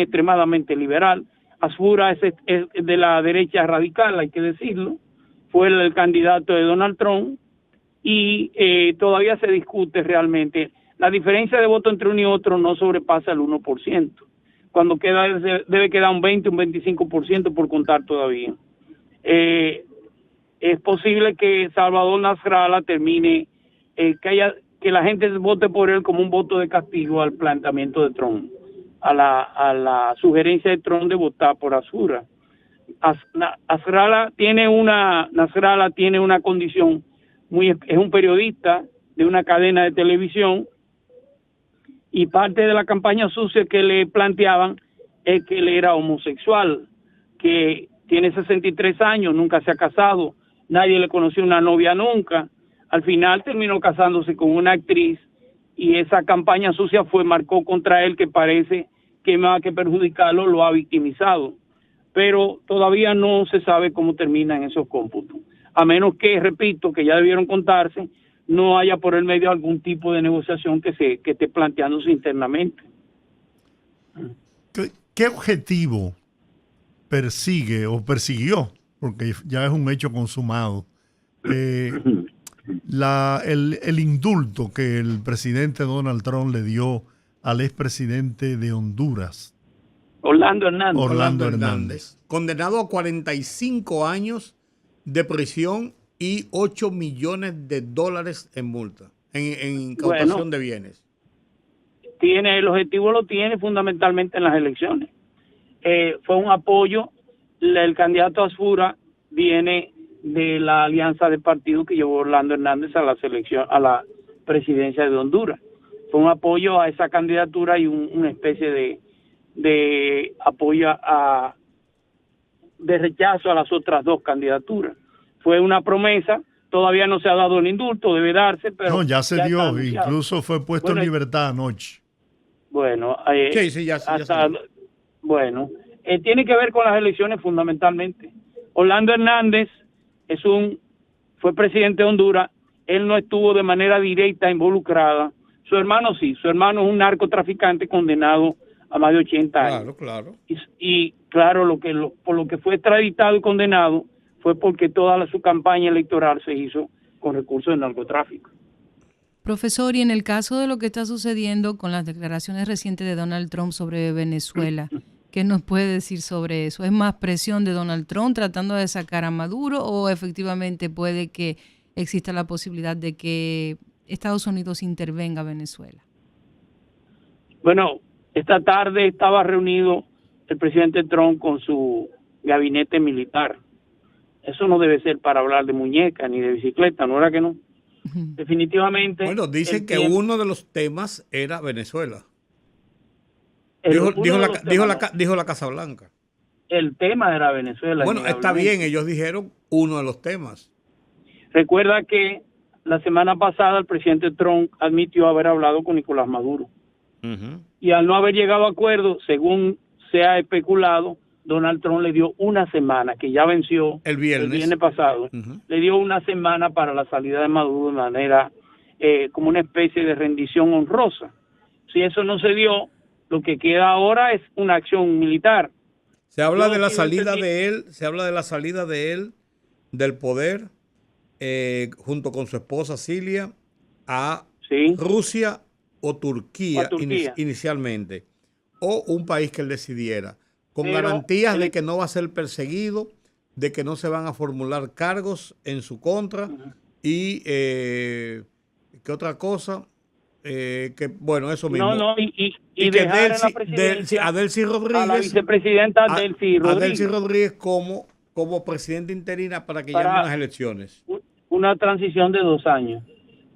extremadamente liberal. Asfura es de la derecha radical, hay que decirlo. Fue el candidato de Donald Trump y todavía se discute realmente. La diferencia de voto entre uno y otro no sobrepasa el 1%. Cuando debe quedar un 20, un 25% por contar todavía. Es posible que Salvador Nasrallah termine, que la gente vote por él como un voto de castigo al planteamiento de Trump, a la sugerencia de Trump de votar por Asfura. Nasrallah tiene una condición es un periodista de una cadena de televisión, y parte de la campaña sucia que le planteaban es que él era homosexual, que tiene 63 años, nunca se ha casado, nadie le conoció una novia nunca. Al final terminó casándose con una actriz, y esa campaña sucia marcó contra él, que parece que más que perjudicarlo lo ha victimizado. Pero todavía no se sabe cómo terminan esos cómputos, a menos que, repito, que ya debieron contarse, no haya por el medio algún tipo de negociación que esté planteándose internamente. ¿Qué objetivo persigue o persiguió, porque ya es un hecho consumado, el indulto que el presidente Donald Trump le dio al expresidente de Honduras, Orlando Hernández? Orlando Hernández, condenado a 45 años de prisión y $8 millones en multa, en incautación de bienes. El objetivo lo tiene fundamentalmente en las elecciones. Fue un apoyo. El candidato Asfura viene de la alianza de partidos que llevó Orlando Hernández a la presidencia de Honduras. Fue un apoyo a esa candidatura y una especie de apoyo de rechazo a las otras dos candidaturas. Fue una promesa, todavía no se ha dado el indulto, debe darse, pero... No, ya se está dio, anunciado. incluso fue puesto Bueno, en libertad anoche. Bueno, Sí, ya salió. Bueno, tiene que ver con las elecciones fundamentalmente. Orlando Hernández fue presidente de Honduras, él no estuvo de manera directa involucrada. Su hermano sí, su hermano es un narcotraficante condenado a más de 80 años. Claro. Y claro, por lo que fue extraditado y condenado, fue porque su campaña electoral se hizo con recursos de narcotráfico. Profesor, y en el caso de lo que está sucediendo con las declaraciones recientes de Donald Trump sobre Venezuela, ¿qué nos puede decir sobre eso? ¿Es más presión de Donald Trump tratando de sacar a Maduro o efectivamente puede que exista la posibilidad de que Estados Unidos intervenga a Venezuela? Bueno, esta tarde estaba reunido el presidente Trump con su gabinete militar. Eso no debe ser para hablar de muñeca ni de bicicleta, ¿no era que no? Definitivamente. Bueno, dicen que uno de los temas era Venezuela. Dijo la Casa Blanca. El tema era Venezuela. Bueno, está bien, ellos dijeron uno de los temas. Recuerda que la semana pasada el presidente Trump admitió haber hablado con Nicolás Maduro. Y al no haber llegado a acuerdo, según se ha especulado, Donald Trump le dio una semana, que ya venció el viernes pasado, le dio una semana para la salida de Maduro de manera como una especie de rendición honrosa. Si eso no se dio, lo que queda ahora es una acción militar. Se habla de la salida de él, del poder, junto con su esposa Cilia, a Rusia o Turquía. Inicialmente, o un país que él decidiera. Con garantías de que no va a ser perseguido, de que no se van a formular cargos en su contra y ¿qué otra cosa? Que bueno, eso mismo. Y que a Delcy Rodríguez, a la vicepresidenta Delcy Rodríguez como presidenta interina para que llamen las elecciones. Una transición de 2 años.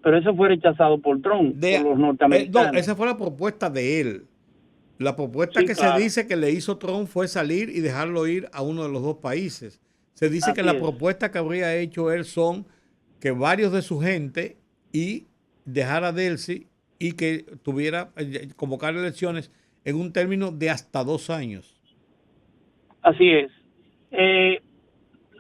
Pero eso fue rechazado por Trump, por los norteamericanos. No, esa fue la propuesta de él. La propuesta se dice que le hizo Trump fue salir y dejarlo ir a uno de los dos países. Se dice que la propuesta que habría hecho él son que varios de su gente y dejar a Delcy y que convocar elecciones en un término de hasta 2 años. Así es.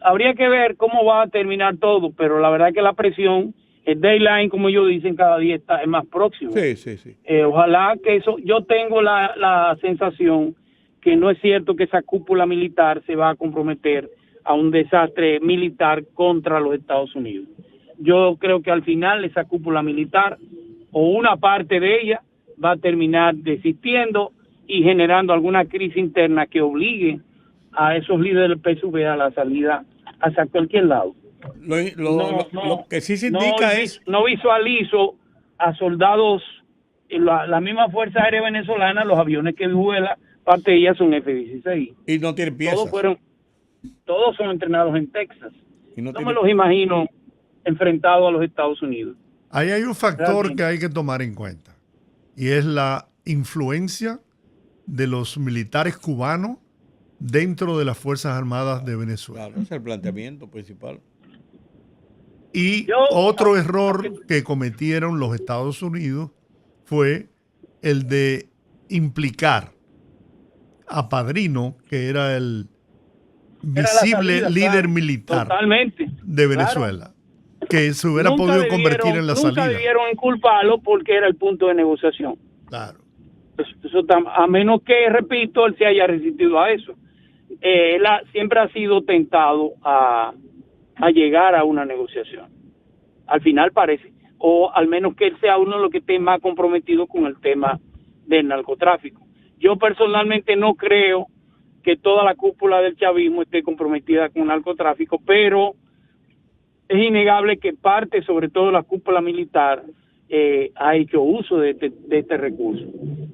Habría que ver cómo va a terminar todo, pero la verdad que la presión, el deadline, como ellos dicen, cada día es más próximo. Sí. Ojalá que eso, yo tengo la sensación que no es cierto que esa cúpula militar se va a comprometer a un desastre militar contra los Estados Unidos. Yo creo que al final esa cúpula militar, o una parte de ella, va a terminar desistiendo y generando alguna crisis interna que obligue a esos líderes del PSUV a la salida hacia cualquier lado. Lo que sí se indica no visualizo a soldados, la misma Fuerza Aérea Venezolana, los aviones que vuelan, parte de ellas son F-16. Y no tienen piezas. Todos son entrenados en Texas. No me los imagino enfrentados a los Estados Unidos. Ahí hay un factor que hay que tomar en cuenta, y es la influencia de los militares cubanos dentro de las Fuerzas Armadas de Venezuela. Claro, ese es el planteamiento principal. Y otro error que cometieron los Estados Unidos fue el de implicar a Padrino, que era el visible líder militar de Venezuela, que se hubiera podido convertir en la salida. Nunca debieron inculparlo porque era el punto de negociación. Claro. Eso, a menos que, repito, él se haya resistido a eso. Él siempre ha sido tentado a llegar a una negociación. Al final parece, o al menos que él sea uno de los que esté más comprometido con el tema del narcotráfico. Yo personalmente no creo que toda la cúpula del chavismo esté comprometida con el narcotráfico, pero es innegable que parte, sobre todo la cúpula militar, ha hecho uso de este recurso.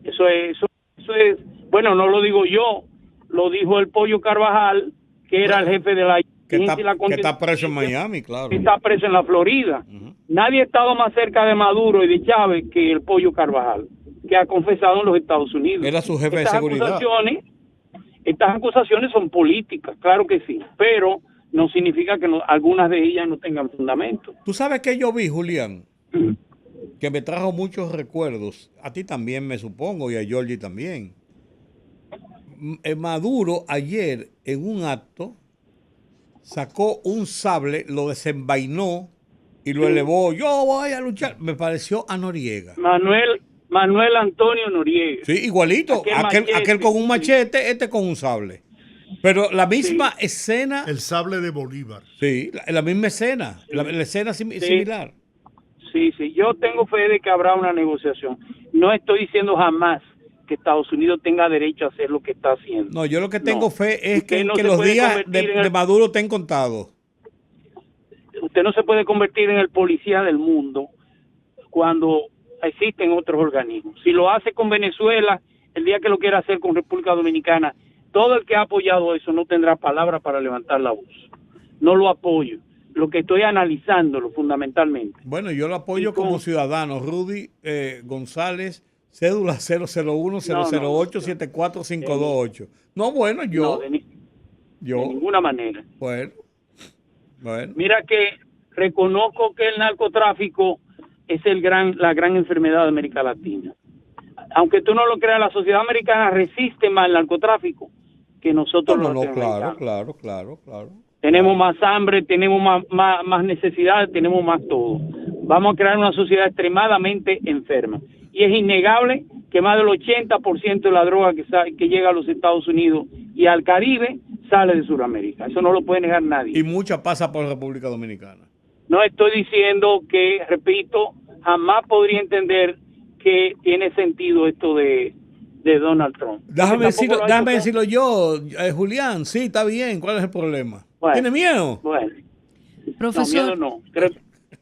Eso es, bueno, no lo digo yo, lo dijo el Pollo Carvajal, que era el jefe de la... Que está preso en Miami, claro. Está preso en la Florida. Nadie ha estado más cerca de Maduro y de Chávez que el Pollo Carvajal, que ha confesado en los Estados Unidos. Era su jefe de seguridad. Estas acusaciones son políticas, claro que sí, pero no significa que algunas de ellas no tengan fundamento. ¿Tú sabes qué yo vi, Julián? Que me trajo muchos recuerdos. A ti también, me supongo, y a Georgie también. Maduro ayer, en un acto, sacó un sable, lo desenvainó y lo elevó. Yo voy a luchar. Me pareció a Noriega. Manuel Antonio Noriega. Sí, igualito. Aquel con un machete, este con un sable. Pero la misma escena. El sable de Bolívar. Sí, la misma escena. La escena similar. Sí, yo tengo fe de que habrá una negociación. No estoy diciendo jamás que Estados Unidos tenga derecho a hacer lo que está haciendo. No, yo lo que tengo fe es Usted no que se los puede días convertir en de Maduro estén contados. Usted no se puede convertir en el policía del mundo cuando existen otros organismos. Si lo hace con Venezuela, el día que lo quiera hacer con República Dominicana, todo el que ha apoyado eso no tendrá palabra para levantar la voz. No lo apoyo. Lo que estoy analizándolo fundamentalmente. Bueno, yo lo apoyo como ciudadano. Rudy González, cédula 001-008-74528. No, bueno, yo. De ninguna manera. Bueno. Mira que reconozco que el narcotráfico es la gran enfermedad de América Latina. Aunque tú no lo creas, la sociedad americana resiste más el narcotráfico que nosotros los norteamericanos. Claro. Tenemos más hambre, tenemos más necesidades, tenemos más todo. Vamos a crear una sociedad extremadamente enferma. Y es innegable que más del 80% de la droga que llega a los Estados Unidos y al Caribe sale de Sudamérica. Eso no lo puede negar nadie. Y mucha pasa por República Dominicana. No estoy diciendo que, repito, jamás podría entender que tiene sentido esto de Donald Trump. Déjame decirlo yo, Julián. Sí, está bien. ¿Cuál es el problema? Bueno, ¿Tiene miedo? Bueno, profesor. No, miedo no.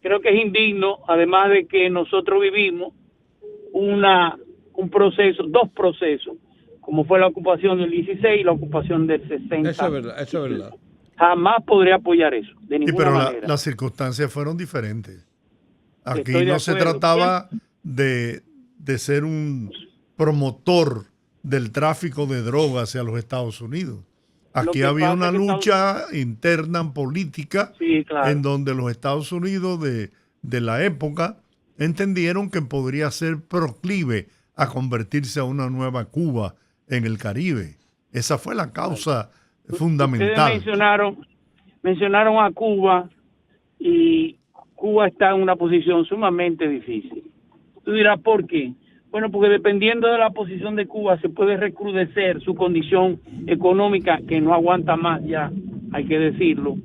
Creo que es indigno, además de que nosotros vivimos dos procesos, como fue la ocupación del 16 y la ocupación del 60. Eso es verdad. Jamás podría apoyar eso, de ninguna manera. Pero las circunstancias fueron diferentes. Aquí Estoy de no se acuerdo. trataba de ser un promotor del tráfico de drogas hacia los Estados Unidos. Aquí había una lucha interna política, sí, claro, en donde los Estados Unidos de la época entendieron que podría ser proclive a convertirse a una nueva Cuba en el Caribe. Esa fue la causa fundamental. Ustedes mencionaron a Cuba, y Cuba está en una posición sumamente difícil. Tú dirás, ¿por qué? Bueno, porque dependiendo de la posición de Cuba se puede recrudecer su condición económica, que no aguanta más ya, hay que decirlo,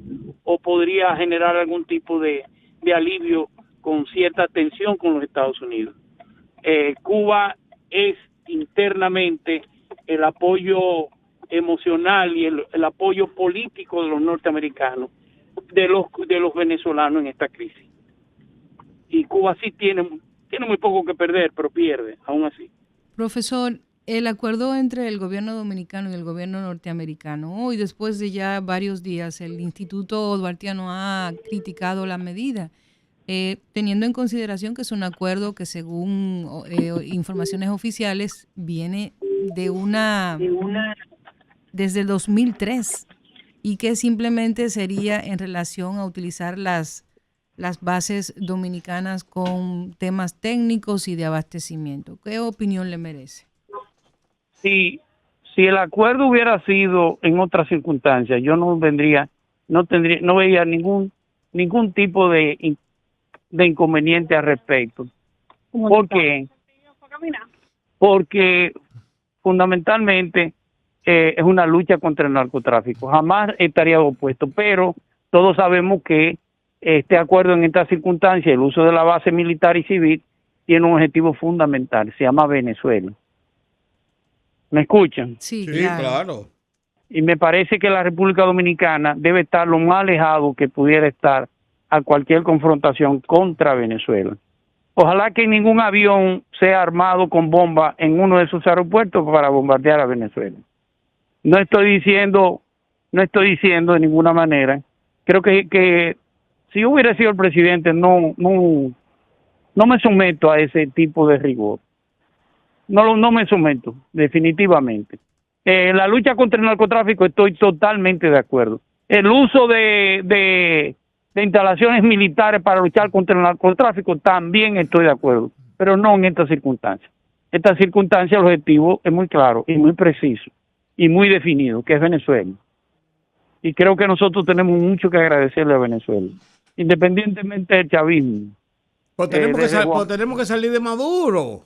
o podría generar algún tipo de alivio con cierta tensión con los Estados Unidos. Cuba es internamente el apoyo emocional y el apoyo político de los norteamericanos, de los venezolanos en esta crisis. Y Cuba sí tiene muy poco que perder, pero pierde, aún así. Profesor, el acuerdo entre el gobierno dominicano y el gobierno norteamericano, hoy después de ya varios días, el Instituto Duartiano ha criticado la medida, teniendo en consideración que es un acuerdo que, según informaciones oficiales, viene desde el 2003 y que simplemente sería en relación a utilizar las bases dominicanas con temas técnicos y de abastecimiento. ¿Qué opinión le merece? Si el acuerdo hubiera sido en otras circunstancias, yo no veía ningún tipo de inconveniente al respecto. ¿Por qué? Porque fundamentalmente es una lucha contra el narcotráfico. Jamás estaría opuesto, pero todos sabemos que este acuerdo en estas circunstancias, el uso de la base militar y civil, tiene un objetivo fundamental, se llama Venezuela. ¿Me escuchan? Sí, claro. Y me parece que la República Dominicana debe estar lo más alejado que pudiera estar a cualquier confrontación contra Venezuela. Ojalá que ningún avión sea armado con bomba en uno de sus aeropuertos para bombardear a Venezuela. No estoy diciendo de ninguna manera. Creo que si yo hubiera sido el presidente, no me someto a ese tipo de rigor. No me someto, definitivamente. La lucha contra el narcotráfico estoy totalmente de acuerdo. El uso de instalaciones militares para luchar contra el narcotráfico también estoy de acuerdo, pero no en estas circunstancias. En estas circunstancias el objetivo es muy claro y muy preciso y muy definido, que es Venezuela. Y creo que nosotros tenemos mucho que agradecerle a Venezuela, independientemente del chavismo. Pues tenemos que salir de Maduro.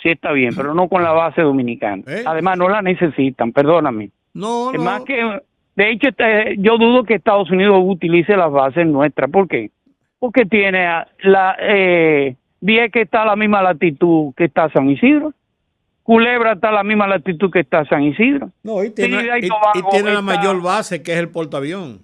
Sí, está bien, pero no con la base dominicana. Además, no la necesitan, perdóname. No, Es no. más que, de hecho, yo dudo que Estados Unidos utilice las bases nuestras. ¿Por qué? Porque tiene Vieques está a la misma latitud que está San Isidro. Culebra está a la misma latitud que está San Isidro. No, y tiene, Trinidad y y Tobago tiene la está- mayor base, que es el portaavión.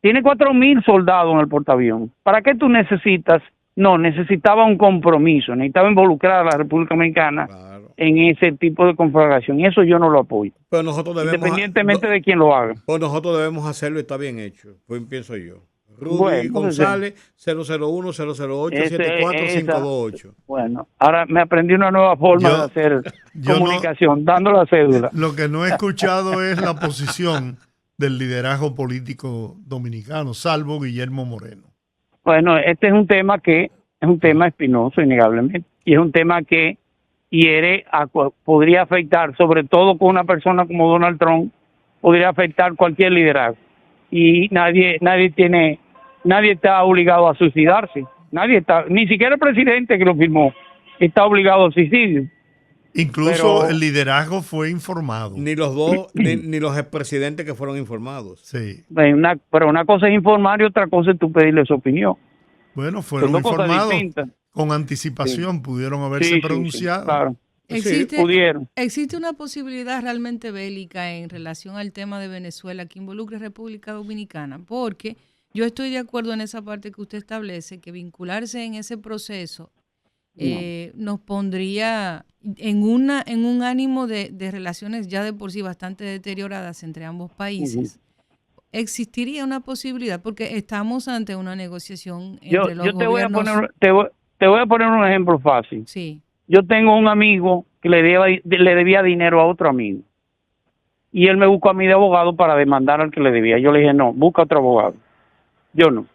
Tiene 4.000 soldados en el portaavión. ¿Para qué tú necesitas? No, necesitaba un compromiso, necesitaba involucrar a la República Dominicana Claro. en ese tipo de conflagración. Y eso yo no lo apoyo, Pero nosotros debemos, independientemente de quién lo haga. pues nosotros debemos hacerlo y está bien hecho. Pues pienso yo. Rudy Bueno, González, 001-008-74528. Bueno, ahora me aprendí una nueva forma Yo- de hacer yo comunicación, dando la cédula. Lo que no he escuchado es la posición del liderazgo político dominicano, salvo Guillermo Moreno. Bueno, este es un tema que es un tema espinoso, innegablemente, y es un tema que hiere, podría afectar, sobre todo con una persona como Donald Trump, podría afectar cualquier liderazgo. Y nadie está obligado a suicidarse. Nadie está, ni siquiera el presidente que lo firmó está obligado al suicidio. Incluso Pero- el liderazgo fue informado. Ni los dos, ni los expresidentes que fueron informados. Sí. Pero una cosa es informar y otra cosa es tú pedirle su opinión. Bueno, Son fueron dos cosas informados distintas. con anticipación, pudieron Sí, haberse sí, pronunciado. sí, claro. Existe, Pudieron. existe una posibilidad realmente bélica en relación al tema de Venezuela que involucre República Dominicana, porque yo estoy de acuerdo en esa parte que usted establece, que vincularse en ese proceso nos pondría en un ánimo de relaciones ya de por sí bastante deterioradas entre ambos países. Existiría una posibilidad, porque estamos ante una negociación entre los Yo te voy a gobiernos. te voy a poner un ejemplo fácil. Sí, Yo tengo un amigo que le debía dinero a otro amigo. Y él me buscó a mí de abogado para demandar al que le debía. Yo le dije, no, busca otro abogado. Yo no.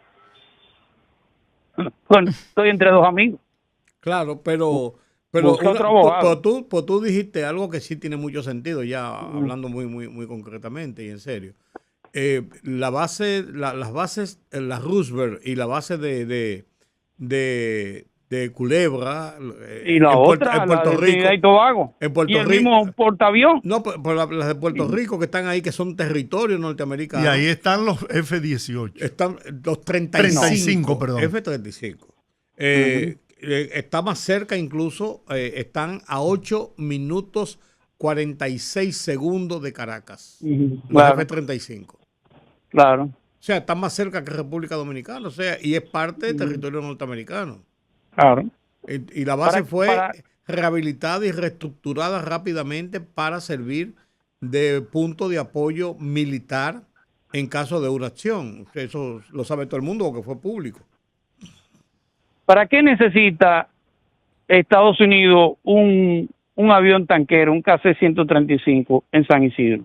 Bueno, estoy entre dos amigos. Claro, pero Busca otro abogado. tú dijiste algo que sí tiene mucho sentido, ya hablando muy concretamente y en serio. Las bases, la Roosevelt y la base de Culebra Y la en otra, en la Puerto de Rico, Trinidad y Tobago. en Puerto Y el Rico, mismo portaavión. no, por las de Puerto Rico que están ahí, que son territorios norteamericanos. Y ahí están los F-18. Están los 35, 35, perdón. F-35. Está más cerca incluso, están a 8 minutos 46 segundos de Caracas. Los Claro, F-35. claro. O sea, están más cerca que República Dominicana. O sea, y es parte del territorio norteamericano. Claro. Y la base fue para- rehabilitada y reestructurada rápidamente para servir de punto de apoyo militar en caso de una acción. Eso lo sabe todo el mundo porque fue público. ¿Para qué necesita Estados Unidos un avión tanquero, un KC-135 en San Isidro?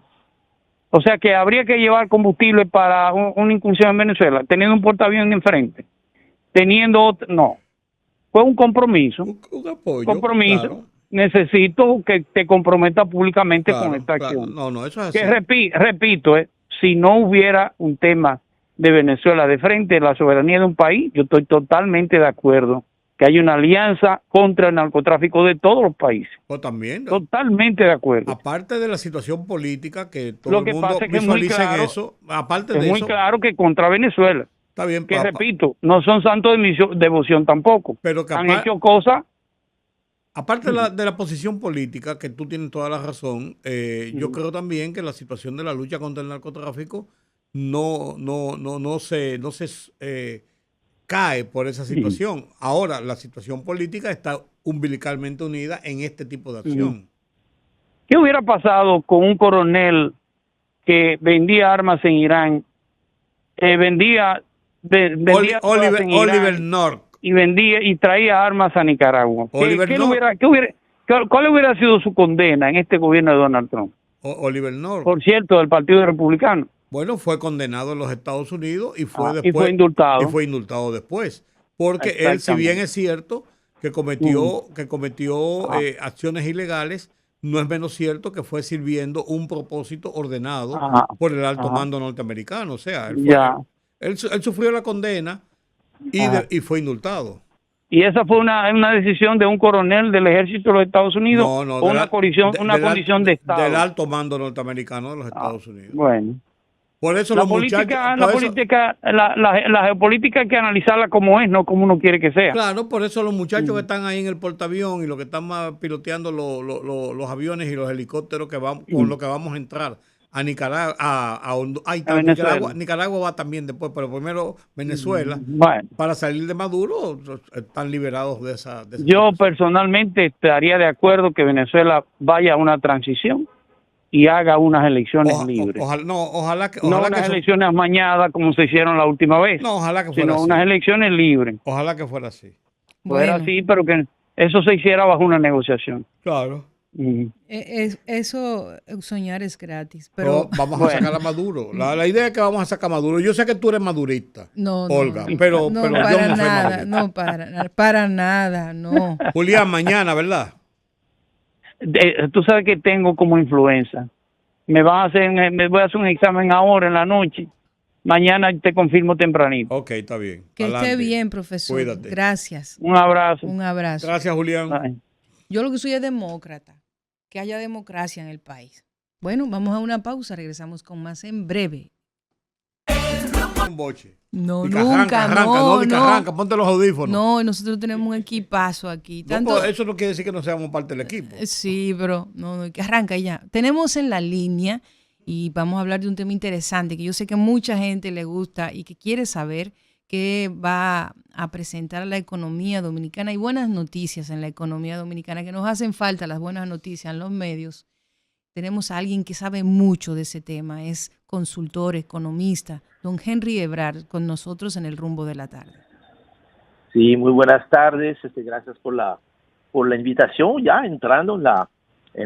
O sea que habría que llevar combustible para una incursión en Venezuela, teniendo un portaavión enfrente, teniendo otro, no. Fue un compromiso. Un apoyo. Compromiso. Claro, Necesito que te comprometas públicamente con esta claro. acción. No, eso es Que así. repito, si no hubiera un tema de Venezuela de frente a la soberanía de un país, yo estoy totalmente de acuerdo que hay una alianza contra el narcotráfico de todos los países. Pues también, Totalmente de acuerdo. aparte de la situación política, que todo Lo el que mundo pasa es que es muy visualice claro, eso, aparte Es de muy eso, claro que contra Venezuela, está bien, que repito, no son santos de devoción tampoco. pero que Han apar- hecho cosas. aparte de la posición política, que tú tienes toda la razón, yo creo también que la situación de la lucha contra el narcotráfico no se cae por esa situación. Ahora, la situación política está umbilicalmente unida en este tipo de acción. ¿Qué hubiera pasado con un coronel que vendía armas en Irán? Vendía armas en Irán Oliver North. y vendía y traía armas a Nicaragua. Oliver North. ¿Cuál hubiera sido su condena en este gobierno de Donald Trump? Oliver North. Por cierto, del Partido Republicano. Bueno, fue condenado en los Estados Unidos y fue Y fue indultado. Y fue indultado después. Porque él, si bien es cierto que cometió acciones ilegales, no es menos cierto que fue sirviendo un propósito ordenado por el alto mando norteamericano. O sea, él sufrió la condena y fue indultado. Y esa fue una decisión de un coronel del ejército de los Estados Unidos o una condición de Estado. Del alto mando norteamericano de los Estados Unidos. Bueno. Por eso La los política, muchachos... la geopolítica hay que analizarla como es, no como uno quiere que sea. Claro, por eso los muchachos que están ahí en el portaavión y los que están piloteando los aviones y los helicópteros que vamos, con los que vamos a entrar a Nicaragua, Nicaragua va también después, pero primero Venezuela, para salir de Maduro, están liberados de esa Yo personalmente estaría de acuerdo que Venezuela vaya a una transición y haga unas elecciones libres. Ojalá que unas elecciones amañadas como se hicieron la última vez. No, ojalá que fuera sino así. Unas elecciones libres. Ojalá que fuera así. Fuera así, pero que eso se hiciera bajo una negociación. Claro. Eso, soñar es gratis. Pero vamos a sacar a Maduro. La idea es que vamos a sacar a Maduro. Yo sé que tú eres madurista, Olga, pero yo no soy madurista. No, para nada, no. Julián, mañana, ¿verdad? Tú sabes que tengo como influenza. Me voy a hacer un examen ahora en la noche. Mañana te confirmo tempranito. Ok, está bien. Que esté bien, profesor. Cuídate. Gracias. Un abrazo. Gracias, Julián. Bye. Yo lo que soy es demócrata. Que haya democracia en el país. Bueno, vamos a una pausa. Regresamos con más en breve. Un boche. No, nunca, arranca, ponte los audífonos. No, nosotros tenemos un equipazo aquí. Eso no quiere decir que no seamos parte del equipo. Sí, pero no, que arranca ya. Tenemos en la línea y vamos a hablar de un tema interesante que yo sé que mucha gente le gusta y que quiere saber que va a presentar la economía dominicana y buenas noticias en la economía dominicana, que nos hacen falta las buenas noticias en los medios. Tenemos a alguien que sabe mucho de ese tema, es consultor, economista, don Henry Ebrard, con nosotros en el Rumbo de la Tarde. Sí, muy buenas tardes, gracias por la invitación, ya entrando en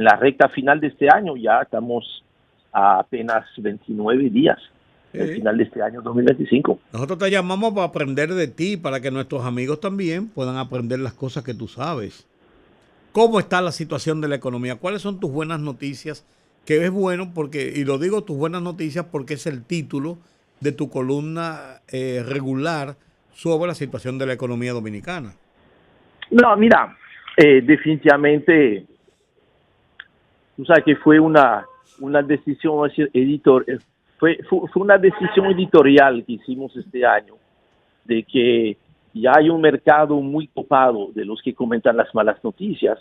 la recta final de este año, ya estamos a apenas 29 días. El final de este año 2025. Nosotros te llamamos para aprender de ti, para que nuestros amigos también puedan aprender las cosas que tú sabes. ¿Cómo está la situación de la economía? ¿Cuáles son tus buenas noticias? Que es bueno porque, y lo digo tus buenas noticias porque es el título de tu columna regular sobre la situación de la economía dominicana. No, mira, definitivamente, tú sabes que fue una decisión editorial. Fue una decisión editorial que hicimos este año, de que ya hay un mercado muy copado de los que comentan las malas noticias.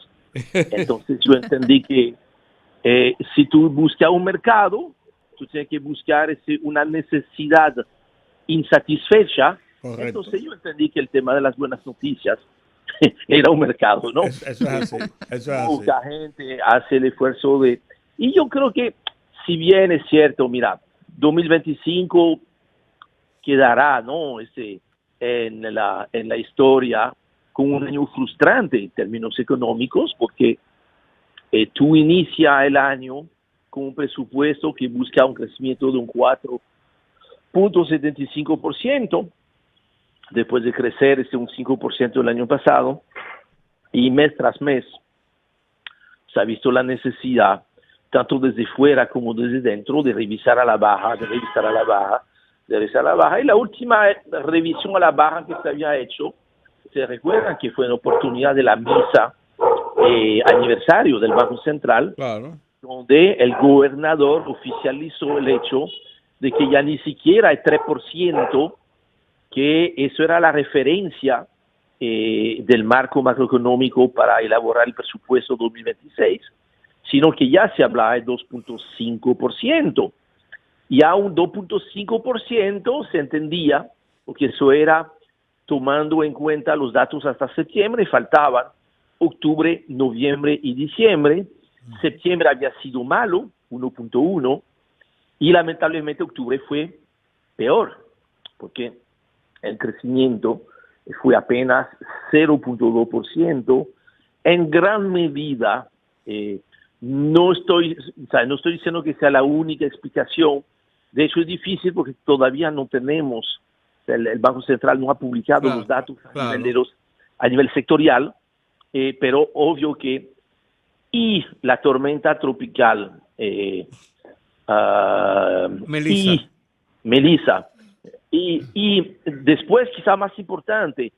Entonces yo entendí que si tú buscas un mercado, tú tienes que buscar una necesidad insatisfecha. Correcto. Entonces yo entendí que el tema de las buenas noticias era un mercado, ¿no? Eso es así. Mucha gente hace el esfuerzo de... Y yo creo que, si bien es cierto, mira, 2025 quedará, ¿no? En la historia con un año frustrante en términos económicos, porque tú inicias el año con un presupuesto que busca un crecimiento de un 4.75%, después de crecer un 5% el año pasado, y mes tras mes se ha visto la necesidad, tanto desde fuera como desde dentro, de revisar a la baja, y la última revisión a la baja que se había hecho, se recuerdan que fue en oportunidad de la misa aniversario del Banco Central, claro, donde el gobernador oficializó el hecho de que ya ni siquiera el 3%, que eso era la referencia del marco macroeconómico para elaborar el presupuesto 2026, sino que ya se hablaba de 2.5%. Y a un 2.5% se entendía, porque eso era tomando en cuenta los datos hasta septiembre, faltaban octubre, noviembre y diciembre. Septiembre había sido malo, 1.1, y lamentablemente octubre fue peor, porque el crecimiento fue apenas 0.2%, en gran medida. No estoy diciendo que sea la única explicación. De hecho, es difícil porque todavía no tenemos, el Banco Central no ha publicado los datos a nivel sectorial, pero obvio que y la tormenta tropical Melissa y después, quizá más importante,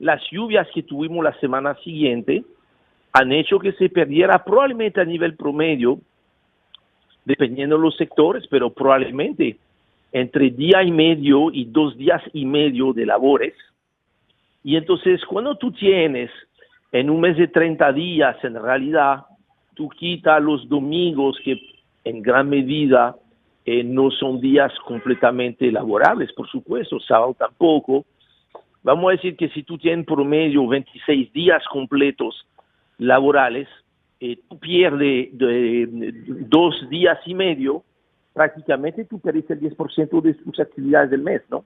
las lluvias que tuvimos la semana siguiente han hecho que se perdiera probablemente a nivel promedio, dependiendo de los sectores, pero probablemente entre día y medio y 2 días y medio de labores. Y entonces cuando tú tienes en un mes de 30 días, en realidad, tú quitas los domingos que en gran medida no son días completamente laborables, por supuesto, sábado tampoco. Vamos a decir que si tú tienes promedio 26 días completos laborales, tú pierdes 2 días y medio, prácticamente tú perdiste el 10% de tus actividades del mes, ¿no?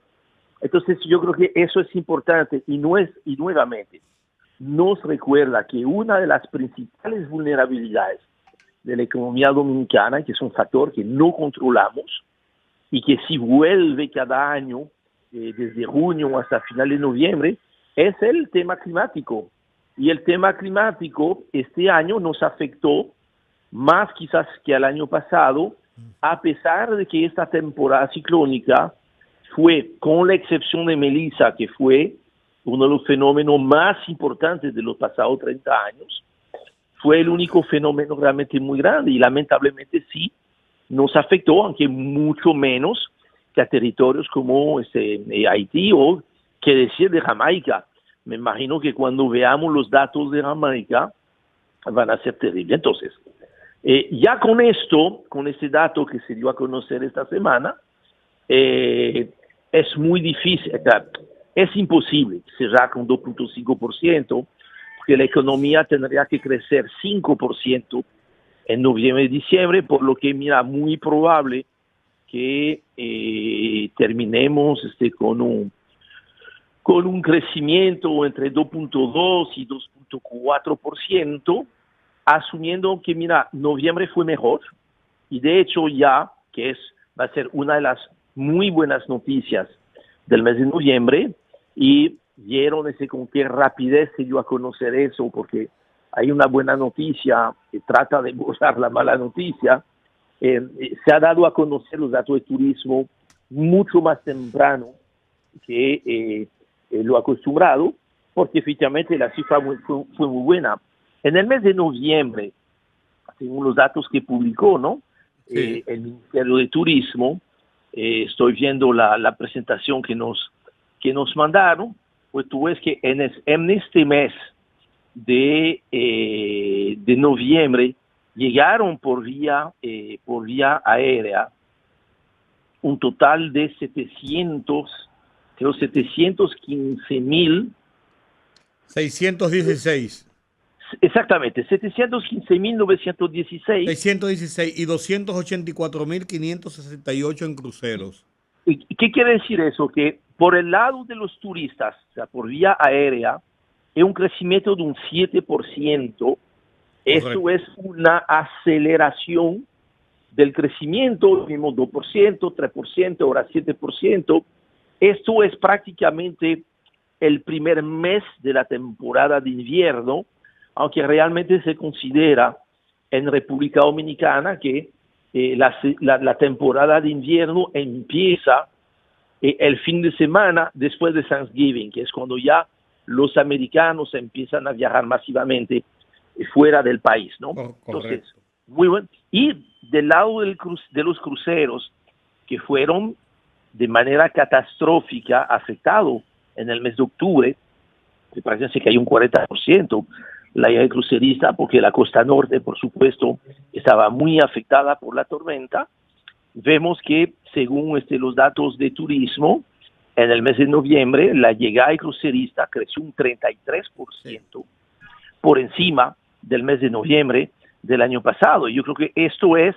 Entonces yo creo que eso es importante y nuevamente nos recuerda que una de las principales vulnerabilidades de la economía dominicana, que es un factor que no controlamos y que si vuelve cada año, desde junio hasta final de noviembre, es el tema climático. Y el tema climático este año nos afectó más quizás que el año pasado, a pesar de que esta temporada ciclónica fue, con la excepción de Melissa, que fue uno de los fenómenos más importantes de los pasados 30 años, fue el único fenómeno realmente muy grande y lamentablemente sí nos afectó, aunque mucho menos que a territorios como Haití o que decir de Jamaica. Me imagino que cuando veamos los datos de Jamaica van a ser terribles. Entonces, ya con esto, con este dato que se dio a conocer esta semana, es muy difícil, es imposible cerrar con 2.5%, porque la economía tendría que crecer 5% en noviembre y diciembre, por lo que mira, muy probable que terminemos con un crecimiento entre 2.2 y 2.4%, asumiendo que, mira, noviembre fue mejor, y de hecho ya, va a ser una de las muy buenas noticias del mes de noviembre, y vieron con qué rapidez se dio a conocer eso, porque hay una buena noticia que trata de borrar la mala noticia. Se ha dado a conocer los datos de turismo mucho más temprano que lo acostumbrado, porque efectivamente la cifra fue muy buena. En el mes de noviembre, según los datos que publicó, ¿no? Sí. El Ministerio de Turismo, estoy viendo la presentación que nos mandaron, pues tú ves que en este mes de noviembre llegaron por vía aérea un total de 715,000. 616. Exactamente, 715,916. 616 y 284,568 en cruceros. ¿Y qué quiere decir eso? Que por el lado de los turistas, o sea, por vía aérea, es un crecimiento de un 7%. Eso es una aceleración del crecimiento, vimos 2%, 3%, ahora 7%. Esto es prácticamente el primer mes de la temporada de invierno, aunque realmente se considera en República Dominicana que la temporada de invierno empieza el fin de semana después de Thanksgiving, que es cuando ya los americanos empiezan a viajar masivamente fuera del país, ¿no? Entonces, muy bueno. Y del lado de los cruceros, que fueron de manera catastrófica afectados en el mes de octubre, me parece que hay un 40%, la idea de crucerista, porque la costa norte, por supuesto, estaba muy afectada por la tormenta. Vemos que, según los datos de turismo, en el mes de noviembre, la llegada de crucerista creció un 33% por encima del mes de noviembre del año pasado. Yo creo que esto es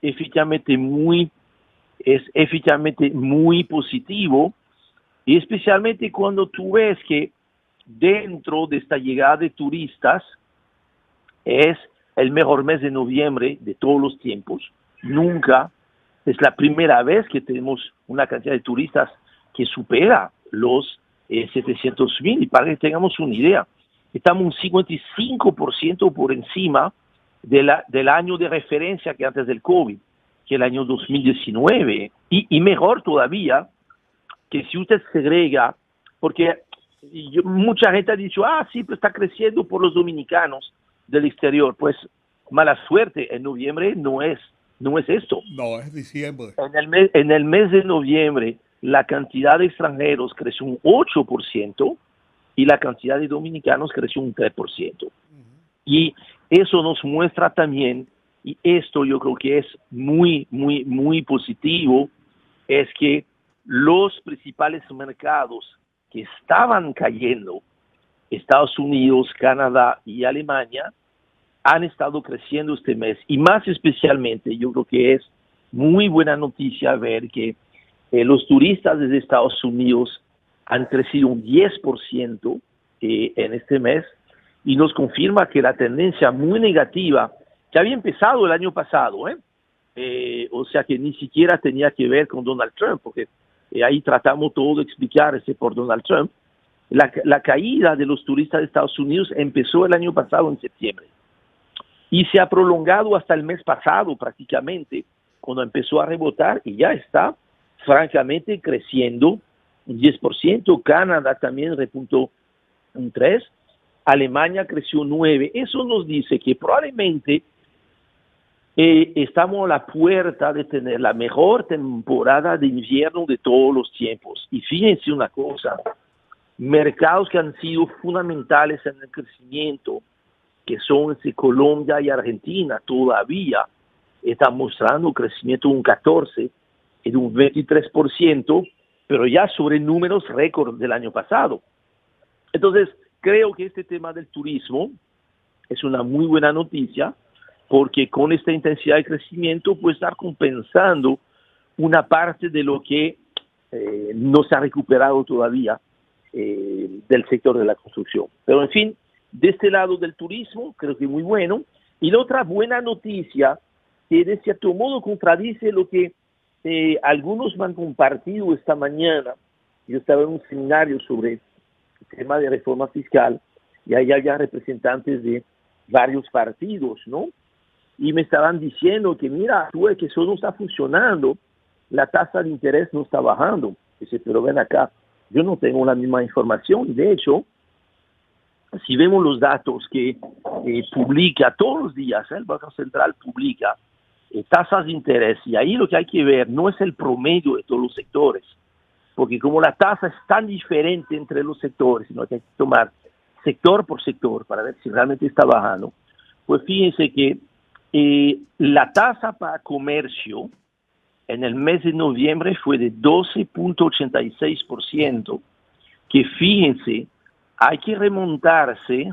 efectivamente muy positivo, y especialmente cuando tú ves que dentro de esta llegada de turistas es el mejor mes de noviembre de todos los tiempos. Nunca es la primera vez que tenemos una cantidad de turistas que supera los 700,000, y para que tengamos una idea, estamos un 55% por encima del año de referencia que antes del COVID, que el año 2019, y mejor todavía, que si usted segrega, porque mucha gente ha dicho, sí, pues está creciendo por los dominicanos del exterior. Pues mala suerte, en noviembre no es esto. No, es diciembre. En el mes de noviembre, la cantidad de extranjeros creció un 8% y la cantidad de dominicanos creció un 3%. Y eso nos muestra también, y esto yo creo que es muy, muy, muy positivo, es que los principales mercados que estaban cayendo, Estados Unidos, Canadá y Alemania, han estado creciendo este mes. Y más especialmente, yo creo que es muy buena noticia ver que los turistas desde Estados Unidos han crecido un 10% en este mes, y nos confirma que la tendencia muy negativa que había empezado el año pasado, o sea que ni siquiera tenía que ver con Donald Trump, porque ahí tratamos todo de explicar ese por Donald Trump. La caída de los turistas de Estados Unidos empezó el año pasado en septiembre y se ha prolongado hasta el mes pasado prácticamente, cuando empezó a rebotar, y ya está francamente creciendo un 10%. Canadá también repuntó un 3%, Alemania creció 9%. Eso nos dice que probablemente estamos a la puerta de tener la mejor temporada de invierno de todos los tiempos. Y fíjense una cosa, mercados que han sido fundamentales en el crecimiento, que son Colombia y Argentina, todavía están mostrando crecimiento de un 14%, de un 23%, pero ya sobre números récord del año pasado. Entonces, creo que este tema del turismo es una muy buena noticia, porque con esta intensidad de crecimiento puede estar compensando una parte de lo que no se ha recuperado todavía del sector de la construcción. Pero en fin, de este lado del turismo, creo que muy bueno. Y la otra buena noticia, que de cierto modo contradice lo que algunos me han compartido esta mañana. Yo estaba en un seminario sobre el tema de reforma fiscal, y ahí había representantes de varios partidos, ¿no? Y me estaban diciendo que, mira, que eso no está funcionando, la tasa de interés no está bajando. Dice, pero ven acá, yo no tengo la misma información. De hecho, si vemos los datos que publica todos los días, el Banco Central publica tasas de interés, y ahí lo que hay que ver no es el promedio de todos los sectores, porque como la tasa es tan diferente entre los sectores, sino que hay que tomar sector por sector para ver si realmente está bajando. Pues fíjense que la tasa para comercio en el mes de noviembre fue de 12.86%, que fíjense, hay que remontarse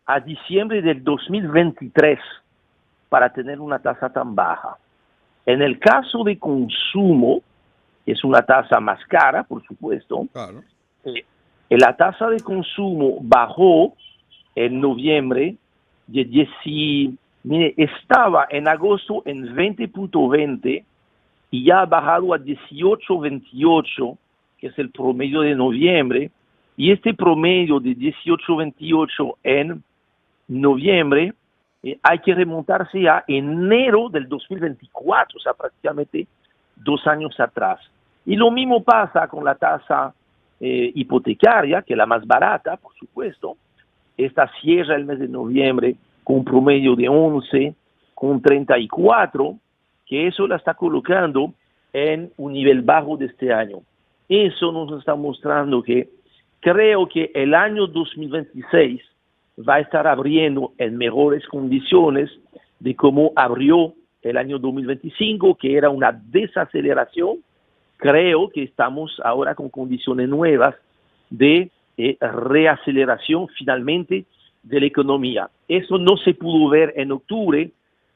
a diciembre del 2023 para tener una tasa tan baja. En el caso de consumo, es una tasa más cara, por supuesto. Claro. La tasa de consumo bajó en noviembre estaba en agosto en 20.20 y ya ha bajado a 18.28, que es el promedio de noviembre. Y este promedio de 18.28 en noviembre hay que remontarse a enero del 2024, o sea, prácticamente 2 años atrás. Y lo mismo pasa con la tasa hipotecaria, que es la más barata, por supuesto. Esta cierra el mes de noviembre con un promedio de 11, con 34, que eso la está colocando en un nivel bajo de este año. Eso nos está mostrando que creo que el año 2026 va a estar abriendo en mejores condiciones de cómo abrió el año 2025, que era una desaceleración. Creo que estamos ahora con condiciones nuevas de reaceleración finalmente de la economía. Eso no se pudo ver en octubre,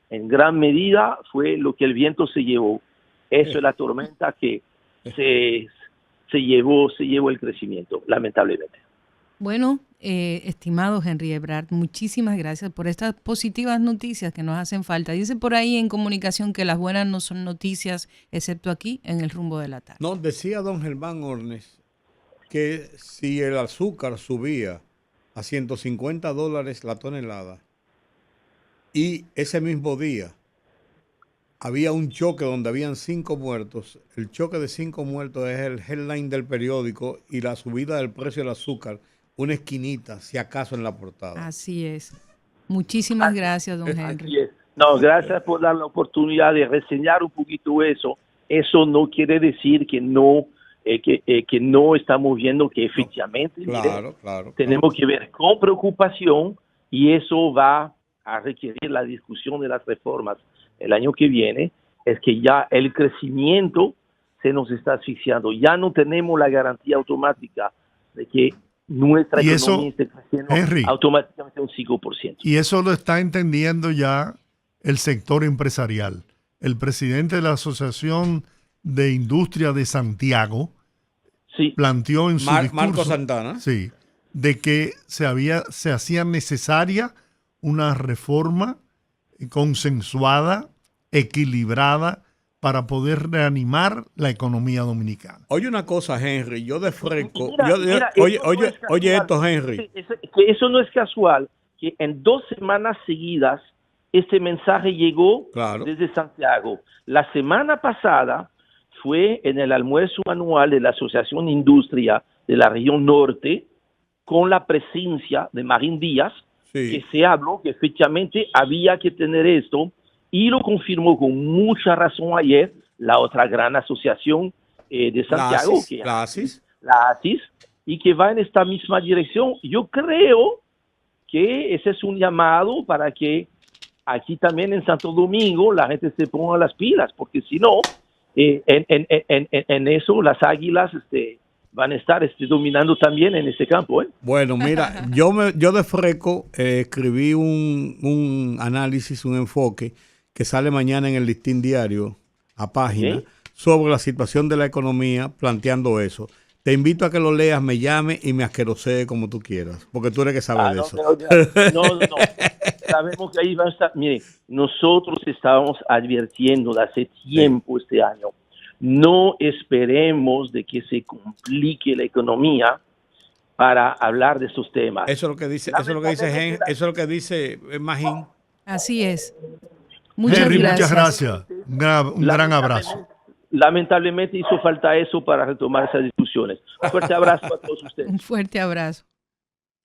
en gran medida fue lo que el viento se llevó. Eso es la tormenta que se llevó el crecimiento, lamentablemente. Bueno, estimado Henry Ebrard, muchísimas gracias por estas positivas noticias que nos hacen falta. Dice por ahí en comunicación que las buenas no son noticias, excepto aquí en el rumbo de la tarde. No, decía don Germán Ornes que si el azúcar subía a $150 la tonelada y ese mismo día había un choque donde habían 5 muertos. El choque de 5 muertos es el headline del periódico y la subida del precio del azúcar, una esquinita, si acaso en la portada. Así es. Muchísimas gracias, don Henry. Así es. No, gracias por dar la oportunidad de reseñar un poquito eso. Eso no quiere decir que no estamos viendo que efectivamente tenemos que ver con preocupación, y eso va a requerir la discusión de las reformas el año que viene. Es que ya el crecimiento se nos está asfixiando. Ya no tenemos la garantía automática de que nuestra economía esté creciendo automáticamente un 5%. Y eso lo está entendiendo ya el sector empresarial. El presidente de la Asociación de Industria de Santiago planteó en su discurso, Marco Santana, de que se hacía necesaria una reforma consensuada, equilibrada, para poder reanimar la economía dominicana. Oye una cosa, Henry, yo de fresco. Oye esto, Henry. Que eso no es casual, que en 2 semanas seguidas este mensaje llegó desde Santiago. La semana pasada fue en el almuerzo anual de la Asociación Industria de la Región Norte, con la presencia de Marín Díaz, que se habló que efectivamente había que tener esto, y lo confirmó con mucha razón ayer la otra gran asociación de Santiago, la ASIS, y que va en esta misma dirección. Yo creo que ese es un llamado para que aquí también en Santo Domingo la gente se ponga las pilas, porque si no, en eso las águilas van a estar dominando también en ese campo. Bueno, mira, yo de fresco escribí un análisis, un enfoque que sale mañana en el Listín Diario, a página, sobre la situación de la economía, planteando eso. Te invito a que lo leas, me llame y me asquerosee como tú quieras, porque tú eres que sabes de eso. No. Sabemos que ahí va a estar. Mire, nosotros estábamos advirtiendo de hace tiempo este año. No esperemos de que se complique la economía para hablar de estos temas. Eso es lo que dice, eso es lo que dice Magín. Así es. Henry, muchas gracias. Un gran abrazo. Lamentablemente hizo falta eso para retomar esas discusiones. Un fuerte abrazo a todos ustedes. Un fuerte abrazo.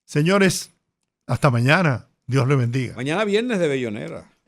Señores, hasta mañana. Dios le bendiga. Mañana viernes de Bellonera.